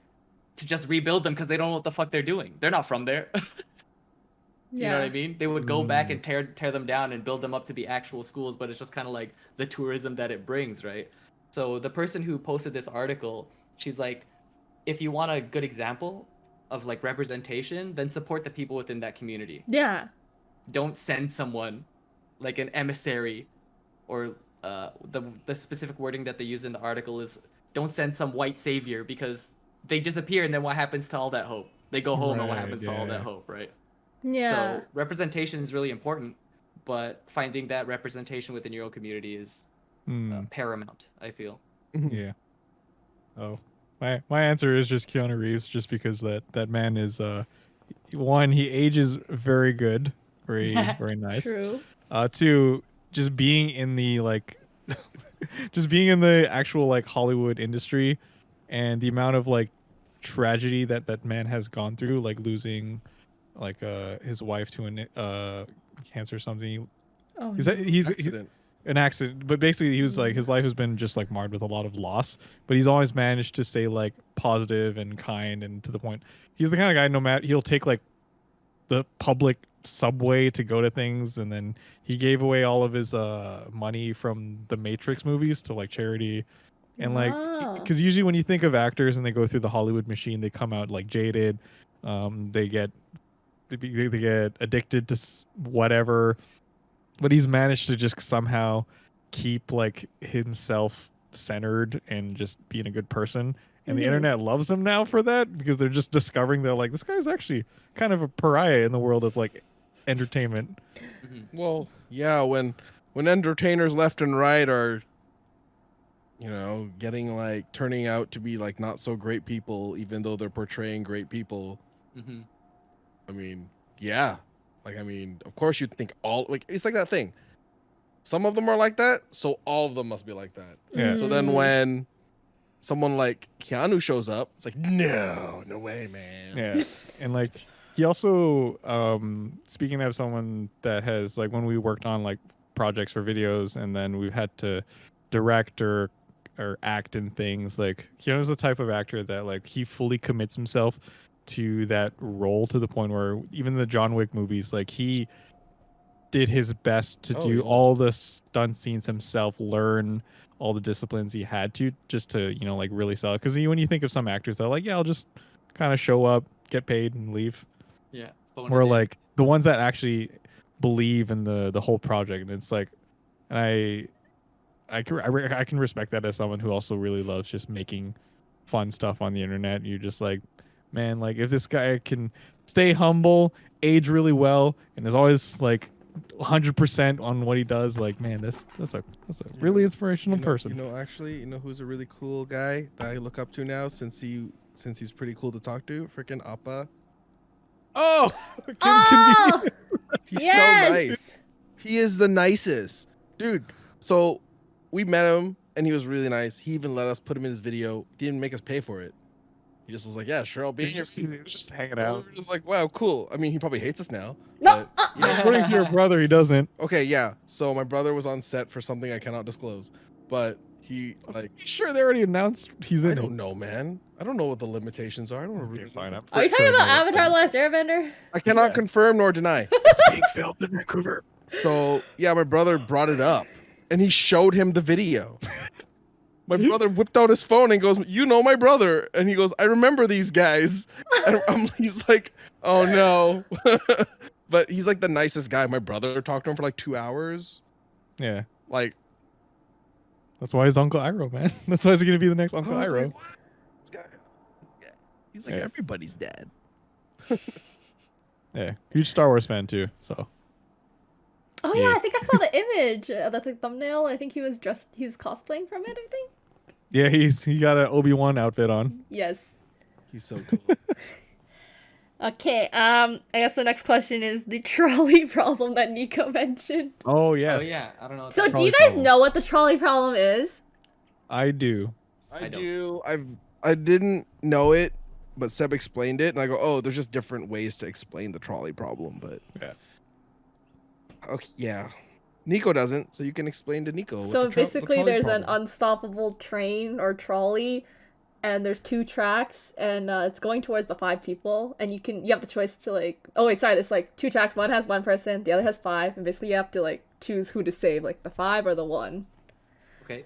to just rebuild them because they don't know what the fuck they're doing. They're not from there. You know what I mean? They would go back and tear them down and build them up to be actual schools, but it's just kind of like the tourism that it brings, right? So the person who posted this article, she's like, if you want a good example of like representation, then support the people within that community. Yeah. Don't send someone like an emissary, or the specific wording that they use in the article is don't send some white savior, because they disappear and then what happens to all that hope? They go home and what Right, happens to all that yeah. hope, right? Yeah. So representation is really important, but finding that representation within your own community is paramount, I feel. Yeah. Oh, my answer is just Keanu Reeves, just because that man is one, he ages very good, very very nice. True. Two, just being in the like, just being in the actual like Hollywood industry, and the amount of like tragedy that man has gone through, like losing like his wife to an cancer or something. Oh, Is that he's Accident. an accident, but basically he was like his life has been just like marred with a lot of loss, but he's always managed to stay like positive and kind, and to the point he's the kind of guy, no matter, he'll take like the public subway to go to things, and then he gave away all of his money from the Matrix movies to like charity. And like, Wow. because usually when you think of actors and they go through the Hollywood machine, they come out like jaded, they get addicted to whatever, but he's managed to just somehow keep like himself centered and just being a good person, and the internet loves him now for that, because they're just discovering they're like, this guy's actually kind of a pariah in the world of like entertainment. Well, yeah, when entertainers left and right are, you know, getting like turning out to be like not so great people, even though they're portraying great people. Mm-hmm. I mean, yeah, like I mean, of course you'd think all like it's like that thing. Some of them are like that, so all of them must be like that. Yeah. So then when someone like Keanu shows up, it's like, no way, man. Yeah. And like he also speaking of someone that has like, when we worked on like projects for videos and then we've had to direct or act in things, like Keanu's the type of actor that like he fully commits himself to that role to the point where even the John Wick movies, like he did his best to do all the stunt scenes himself, learn all the disciplines he had to just to, you know, like really sell it. Because when you think of some actors, they're like, yeah, I'll just kind of show up, get paid, and leave. Yeah. Or like the ones that actually believe in the whole project, and it's like, and I can respect that as someone who also really loves just making fun stuff on the internet. You're just like, man, like if this guy can stay humble, age really well, and is always like 100% on what he does, like, man, that's a really inspirational person. Actually, you know who's a really cool guy that I look up to now since he's pretty cool to talk to? Freaking Appa. Oh, Kim's convenient. He's so nice. He is the nicest dude. So we met him and he was really nice. He even let us put him in his video. Didn't make us pay for it. He just was like, yeah, sure, I'll be here. Just hanging out. We were just like, wow, cool. I mean, he probably hates us now. No. According to your brother, he doesn't. Okay, yeah. So my brother was on set for something I cannot disclose, but he like. Sure, they already announced he's in it. I don't know, man. I don't know what the limitations are. I don't know. Okay, fine. Are you talking about Avatar: The Last Airbender? I cannot confirm nor deny. It's being filmed in Vancouver. So yeah, my brother brought it up, and he showed him the video. My brother whipped out his phone and goes, "You know my brother?" And he goes, "I remember these guys." And he's like, "Oh no." But he's like the nicest guy. My brother talked to him for like 2 hours. Yeah. Like, that's why he's Uncle Iroh, man. That's why he's gonna be the next Uncle Iroh. Like, this guy, he's like everybody's dad. Yeah, huge Star Wars fan too. So. Oh yeah, I think I saw the image, the thumbnail. I think he was cosplaying from it. I think. Yeah, he got an Obi-Wan outfit on. Yes. He's so cool. Okay, I guess the next question is the trolley problem that Nico mentioned. Oh yes. Oh yeah, I don't know. So do you guys know what the trolley problem is? I do. I do. I didn't know it, but Seb explained it, and I go, "Oh, there's just different ways to explain the trolley problem." But yeah. Okay, yeah. Nico doesn't, so you can explain to Nico. So basically, there's an unstoppable train or trolley, and there's 2 tracks, and it's going towards the 5 people, and you have the choice to like. Oh wait, sorry. There's like 2 tracks. One has 1 person, the other has 5, and basically you have to like choose who to save, like the 5 or the 1. Okay.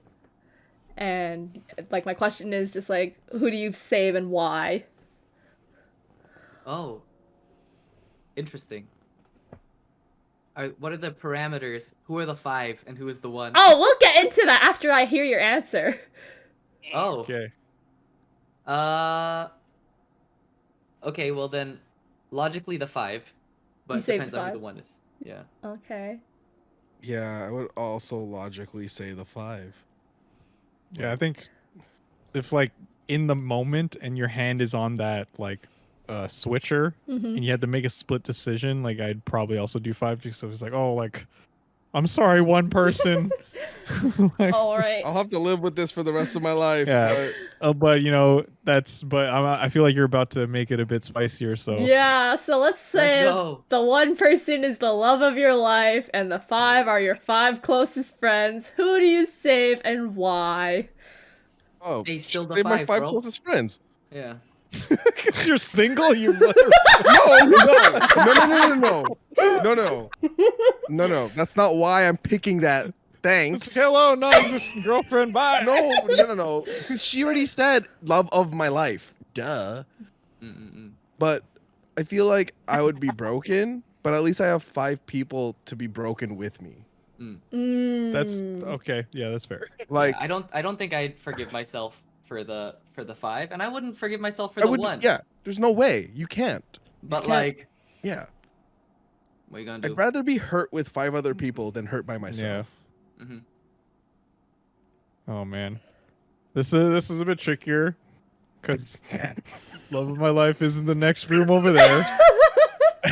And like my question is just like, who do you save and why? Oh. Interesting. What are the parameters? Who are the 5 and who is the 1? Oh, we'll get into that after I hear your answer. Oh. Okay. Okay, well then, logically the 5, but it depends on who the 1 is. Yeah. Okay. Yeah, I would also logically say the 5. Yeah, I think if like in the moment and your hand is on that like switcher and you had to make a split decision, like I'd probably also do 5 because so it's like, oh, like I'm sorry, 1 person. Like, all right. I'll have to live with this for the rest of my life. Yeah, but you know I feel like you're about to make it a bit spicier. So yeah, so let's say go. the 1 person is the love of your life, and the 5 are your 5 closest friends. Who do you save and why? Oh, Hey, still the save my 5, 5 bro. closest friends. Yeah. because you're single, you mother. No. That's not why I'm picking that. Thanks. Hello, non-existent girlfriend. Bye. No. Because she already said love of my life. Duh. But I feel like I would be broken, but at least I have 5 people to be broken with me. That's okay. Yeah, that's fair. Like I don't think I'd forgive myself for the 5, and I wouldn't forgive myself for the 1. Yeah, there's no way. You can't. But can't. like, Yeah. what are you gonna do? I'd rather be hurt with 5 other people than hurt by myself. Mm-hmm. Oh man, this is a bit trickier because love of my life is in the next room over there.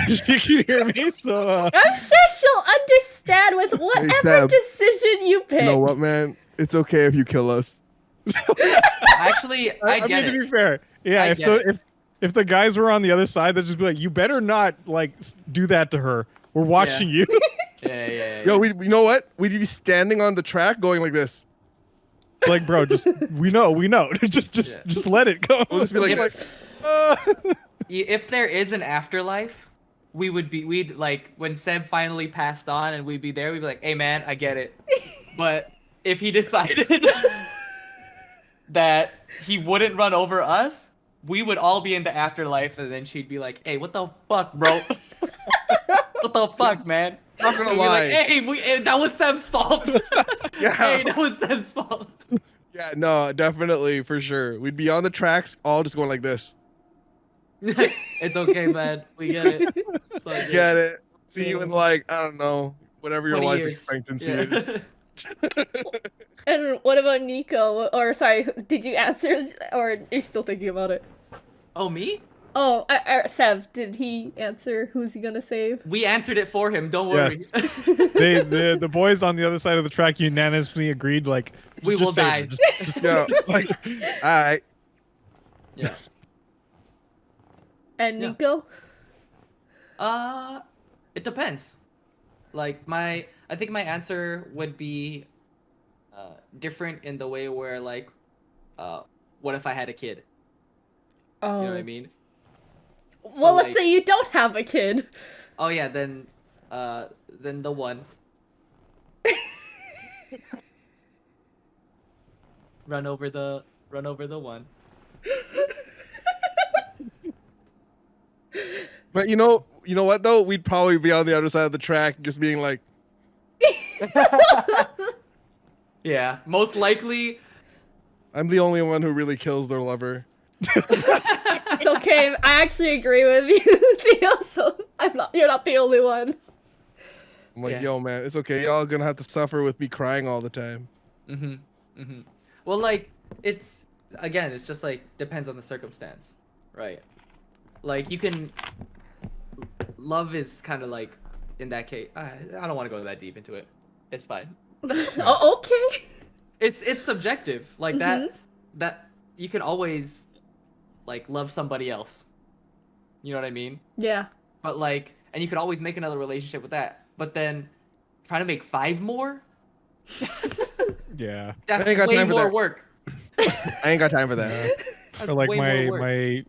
She can hear me, so I'm sure she'll understand with whatever Deb, decision you pick. You know what, man? It's okay if you kill us. Actually, I get mean, it. to be fair, yeah. I get If the guys were on the other side, they'd just be like, "You better not like do that to her. We're watching you." Yeah. Yo, you know what? We'd be standing on the track going like this. Like, bro, just we know. just let it go. We'll just be like this. if there is an afterlife, we'd like when Seb finally passed on and we'd be there, we'd be like, hey man, I get it. But if he decided that he wouldn't run over us, we would all be in the afterlife, and then she'd be like, hey, what the fuck, bro? What the fuck, man? Not gonna We'd be lie. like, hey, that was Seb's fault. Yeah. Hey, that was Seb's fault. Yeah, no, definitely for sure. We'd be on the tracks, all just going like this. It's okay, man. We get it. It's all good. Get it? See you in like, I don't know, whatever your 20 life years. expectancy Yeah. is. And what about Nico? Or sorry, did you answer, or are you still thinking about it? Oh, me? Oh, Sev, did he answer? Who's he gonna save? We answered it for him. Don't worry. Yes. The boys on the other side of the track unanimously agreed, like, We will save die. her. Just Yeah, like, all right. Yeah. And Yeah. Nico? It depends. Like I think my answer would be different in the way where like, what if I had a kid? Oh. You know what I mean? Well, So, let's like- say you don't have a kid. Oh yeah, then the one. Run over the one. But you know what though? We'd probably be on the other side of the track, just being like, Yeah, most likely. I'm the only one who really kills their lover. It's okay. I actually agree with you, Theo. So you're not the only one. I'm like, Yeah. yo, man, it's okay. Y'all gonna have to suffer with me crying all the time. Well, like it's just like depends on the circumstance, right? Like you can. Love is kind of like, in that case, I don't want to go that deep into it. It's fine. Oh, okay. It's subjective. Like that you can always like love somebody else. You know what I mean? Yeah. But like, and you could always make another relationship with that. But then trying to make 5 more, yeah. that's ain't got way time for more that. work. I ain't got time for that. That's Or like way more work. my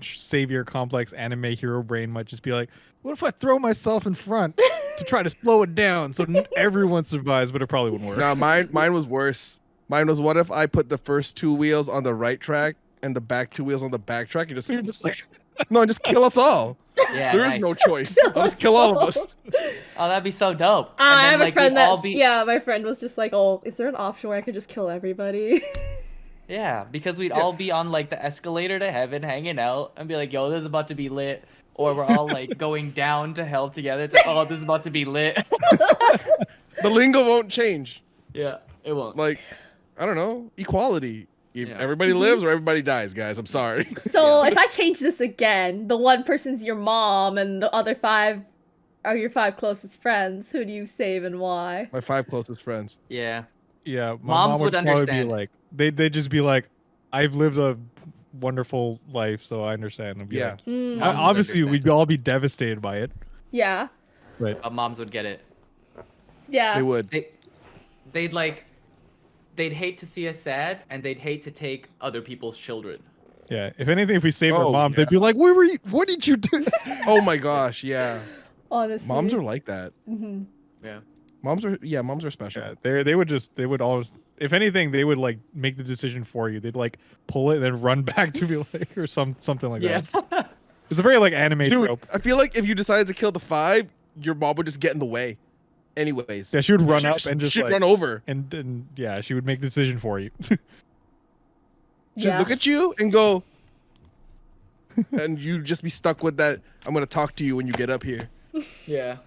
savior complex anime hero brain might just be like, what if I throw myself in front to try to slow it down so everyone survives, but it probably wouldn't work. No, mine was worse. Mine was, what if I put the first 2 wheels on the right track and the back 2 wheels on the back track and just like, no, just kill us all. Yeah, There is nice. no choice. I'll just kill all of us. Oh, that'd be so dope. I have a friend we'd all that. Yeah, my friend was just like, "Oh, is there an option where I could just kill everybody?" Yeah, because we'd all be on like the escalator to heaven hanging out and be like, yo, this is about to be lit. Or we're all like going down to hell together. It's like, oh, this is about to be lit. The lingo won't change. Yeah, it won't. Like, I don't know, equality. If Yeah. everybody lives or everybody dies, guys. I'm sorry. So Yeah. if I change this again, the one person's your mom and the other 5 are your 5 closest friends. Who do you save and why? My 5 closest friends. Yeah. Yeah, my Moms mom would probably understand. Be like, they'd just be like, I've lived a wonderful life, so I understand. And be Yeah. like, Mm, Moms would obviously, understand. we'd all be devastated by it. yeah. But Moms would get it. Yeah. They would. They'd hate to see us sad, and they'd hate to take other people's children. yeah, if anything, if we saved our Oh, moms, yeah. they'd be like, "Where were you? What did you do?" Oh my gosh, yeah. Honestly. Moms are like that. Mhm. Yeah. Moms are special. Yeah, they would always, if anything, they would like make the decision for you. They'd like pull it and then run back to be like, or something like Yeah. that. It's a very like anime Dude, trope. I feel like if you decided to kill the 5, your mom would just get in the way. Anyways. Yeah, she would run She'd up and just she'd like, run over. and yeah, she would make the decision for you. She'd Yeah. look at you and go, and you'd just be stuck with that. I'm gonna talk to you when you get up here. Yeah.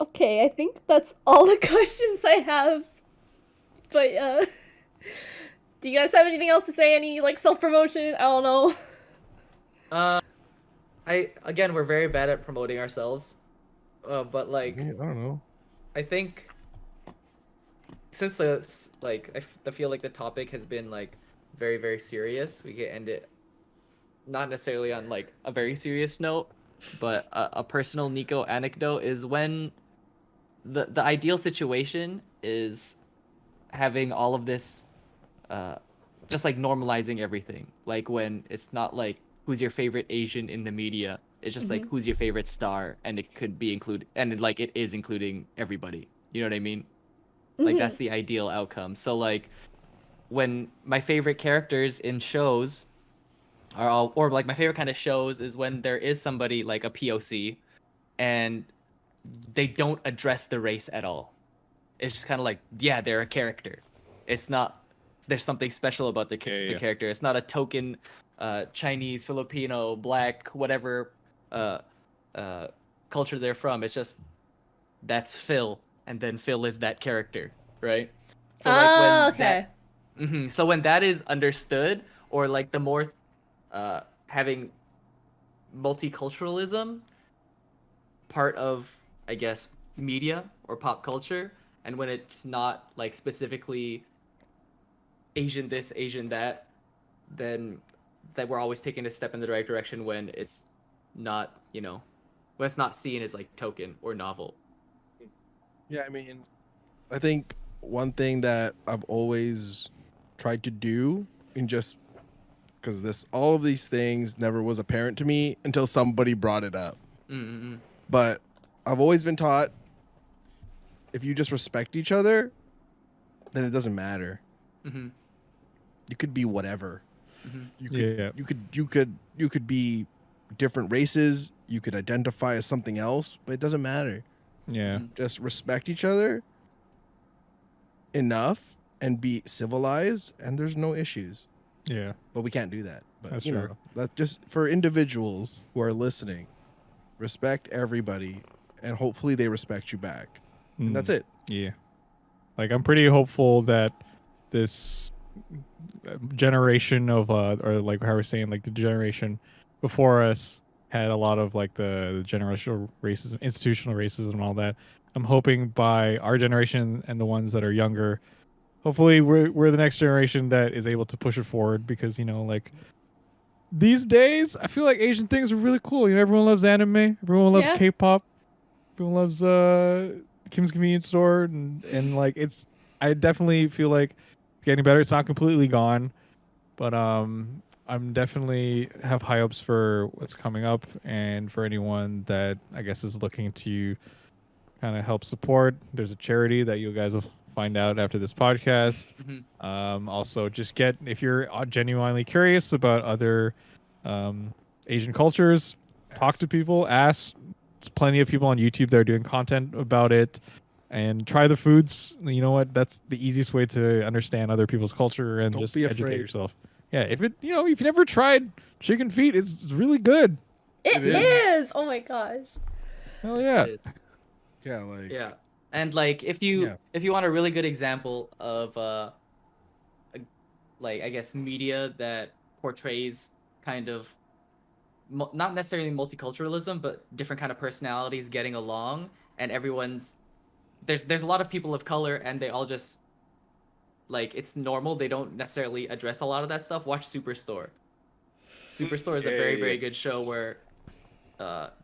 Okay, I think that's all the questions I have. But do you guys have anything else to say? Any like self-promotion? I don't know. We're very bad at promoting ourselves. But like, I don't know. I think since I feel like the topic has been like very, very serious, we can end it not necessarily on like a very serious note, but a personal Nico anecdote is when the ideal situation is having all of this just like normalizing everything. Like when it's not like who's your favorite Asian in the media. It's just like who's your favorite star, and it could be included, and like it is including everybody. You know what I mean? Like that's the ideal outcome. So like when my favorite characters in shows are all, or like my favorite kind of shows is when there is somebody like a POC and they don't address the race at all. It's just kind of like, yeah, they're a character. It's not, there's something special about the character. It's not a token Chinese, Filipino, black, whatever culture they're from. It's just, that's Phil, and then Phil is that character, right? So like when so when that is understood, or like the more having multiculturalism part of, I guess, media or pop culture, and when it's not like specifically Asian this, Asian that, then that we're always taking a step in the right direction when it's not, you know, when it's not seen as like token or novel. Yeah, I mean, I think one thing that I've always tried to do, in just because all of these things never was apparent to me until somebody brought it up. But I've always been taught, if you just respect each other, then it doesn't matter. You could be whatever. You could be different races. You could identify as something else, but it doesn't matter. Yeah. Just respect each other enough and be civilized, and there's no issues. Yeah. But we can't do that. But That's you true. know, that's just for individuals who are listening. Respect everybody, and hopefully they respect you back. And that's it. Yeah. Like I'm pretty hopeful that this generation of or like how we're saying, like the generation before us had a lot of like the generational racism, institutional racism and all that. I'm hoping by our generation and the ones that are younger, hopefully we're the next generation that is able to push it forward, because, you know, like these days I feel like Asian things are really cool. You know, everyone loves anime, everyone loves K-pop, everyone loves Kim's Convenience Store, and like it's, I definitely feel like it's getting better. It's not completely gone, but I'm definitely have high hopes for what's coming up, and for anyone that I guess is looking to kind of help support. There's a charity that you guys will find out after this podcast. Also, just if you're genuinely curious about other Asian cultures, talk to people, ask. There's plenty of people on YouTube that are doing content about it, and try the foods. You know what? That's the easiest way to understand other people's culture, and Don't just be educate afraid. yourself. Yeah, if you've never tried chicken feet, it's really good. It is. Oh my gosh. Hell yeah. Yeah, like Yeah. And like if you want a really good example of like I guess media that portrays kind of not necessarily multiculturalism, but different kind of personalities getting along, and everyone's there's a lot of people of color, and they all just like, it's normal. They don't necessarily address a lot of that stuff. Watch Superstore. Superstore is a very, very good show where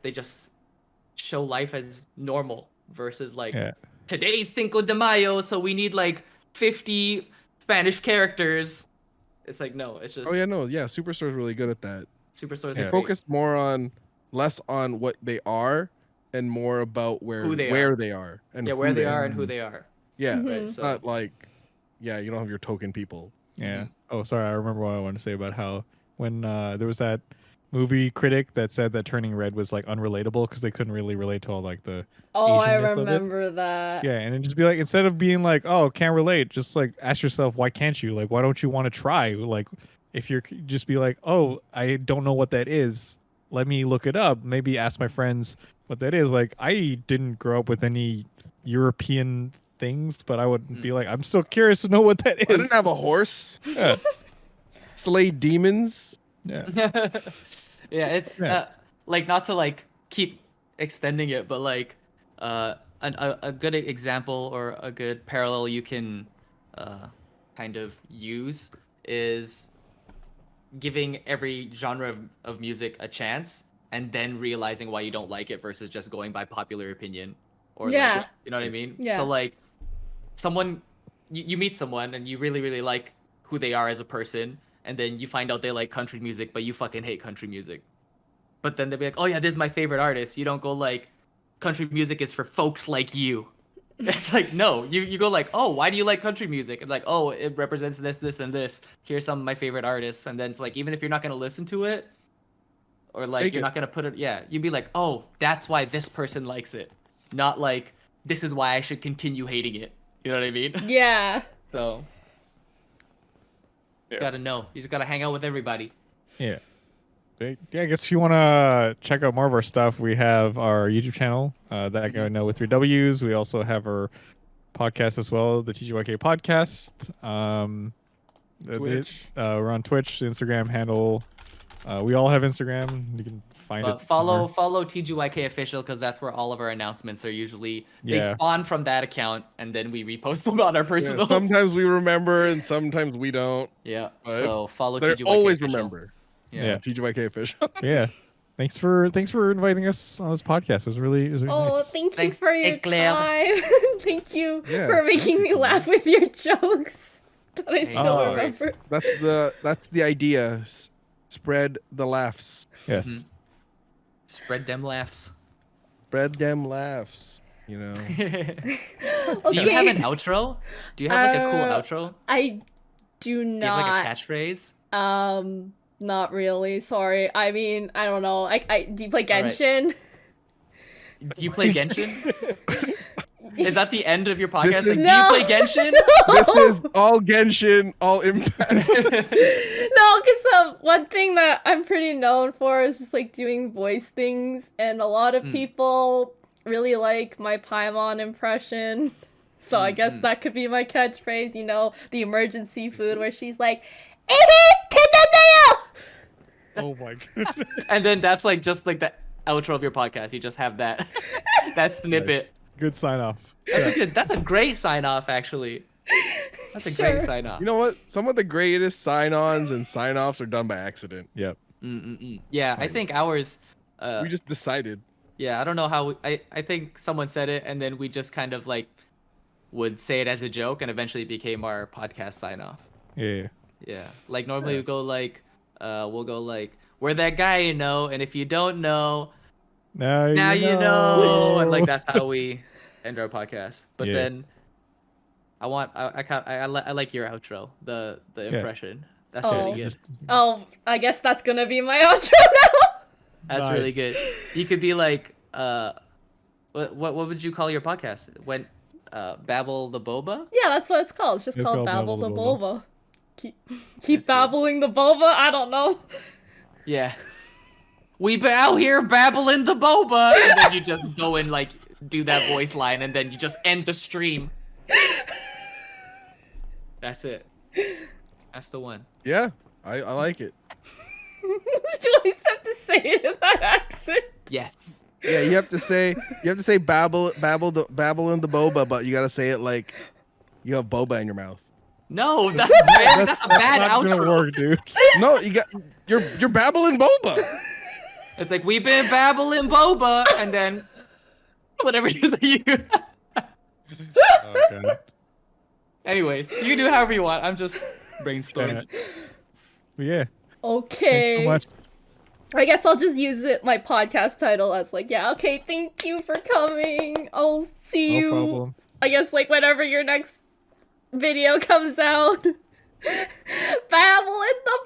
they just show life as normal versus like today's Cinco de Mayo, so we need like 50 Spanish characters. It's like, no, it's just Superstore is really good at that. Superstores They are focus less on what they are and more about where they are and where they are and who they are. Yeah, Right, it's so not like you don't have your token people. Yeah. Oh, sorry. I remember what I wanted to say about how when there was that movie critic that said that Turning Red was like unrelatable because they couldn't really relate to all like the I Asian-ness of it. remember that. Yeah, and it just be like, instead of being like, oh, can't relate, just like ask yourself, why can't you? Like, why don't you want to try? Like, if you're just be like, oh, I don't know what that is, let me look it up. Maybe ask my friends what that is. Like, I didn't grow up with any European things, but I would be like, I'm still curious to know what that is. I didn't have a horse. Yeah. Slay demons. Yeah. Yeah, it's like, not to like keep extending it, but like a good example or a good parallel you can kind of use is giving every genre of music a chance and then realizing why you don't like it versus just going by popular opinion, or like, you know what I mean? Yeah. So like someone you meet someone and you really, really like who they are as a person, and then you find out they like country music, but you fucking hate country music. But then they'll be like, oh yeah, this is my favorite artist. You don't go like, country music is for folks like you. It's like, no, you go like, oh, why do you like country music? And like, oh, it represents this, this, and this. Here's some of my favorite artists. And then it's like, even if you're not going to listen to it, or like, Take you're it. not going to put it, yeah, you'd be like, oh, that's why this person likes it. Not like, this is why I should continue hating it. You know what I mean? Yeah. So, you just gotta know. You just gotta hang out with everybody. Yeah. Yeah, I guess if you want to check out more of our stuff, we have our YouTube channel, That Guy I Know with 3Ws. We also have our podcast as well, the TGYK podcast. Twitch. We're on Twitch, the Instagram handle. We all have Instagram. You can find it. Follow somewhere. TGYK official, because that's where all of our announcements are usually. They Yeah. spawn from that account, and then we repost them on our Yeah, personal. sometimes we remember and sometimes we don't. Yeah. But So follow They TGYK always official. remember. Yeah. TGYK official. Yeah. Thanks for inviting us on this podcast. It was really Oh, nice. thank you Thanks, for your Eclair. time. Thank you Yeah, for making me laugh with your jokes that I still Oh. remember. That's the idea. Spread the laughs. Yes. Mhm. Spread them laughs. Spread them laughs. You know. Do you have an outro? Do you have like a cool Uh, outro? I do Do you have like a not. catchphrase? Not really. Sorry. I mean, I don't know. Do you play All right. Genshin? Do you play Genshin? Is that the end of your podcast? This is- Like, No. do you play Genshin? This is all Genshin, all Impact. No, because one thing that I'm pretty known for is just like doing voice things, and a lot of people really like my Paimon impression. So I guess that could be my catchphrase, you know, the emergency food where she's like, Oh my god. And then that's like just like the outro of your podcast. You just have that that snippet. Good sign off. That's a great sign off, actually. That's a great Sure. sign off. You know what? Some of the greatest sign-ons and sign-offs are done by accident. Yep. Yeah, I think ours. We just decided. Yeah, I don't know how. I think someone said it, and then we just kind of like would say it as a joke, and eventually it became our podcast sign off. Yeah. Yeah, like normally we go like, we'll go like, we're that guy you know, and if you don't know, Now you know, and like that's how we end our podcast. But Yeah. then I like your outro, the impression. That's Oh. really good. Just- Oh, I guess that's gonna be my outro now. That's really Nice. good. You could be like, what would you call your podcast? When, Babble the Boba? Yeah, that's what it's called. It's just It's called called Babble the Babble Boba. Keep That's good. babbling the boba. I don't know. Yeah. We be out here babbling the boba, and then you just go and like do that voice line, and then you just end the stream. That's it. That's the one. Yeah, I like it. Do you always have to say it in that accent? Yes. Yeah, you have to say babble in the boba, but you gotta say it like you have boba in your mouth. No, that's a bad not gonna outro. work, dude. No, you're babbling boba. It's like we've been babbling boba, and then whatever you say. Oh god. Anyways, you can do however you want. I'm just brainstorming. But yeah. Okay. Thanks so much. I guess I'll just use my podcast title as like, yeah, okay, thank you for coming. I'll see No you. problem. I guess like whenever your next video comes out. Babble in the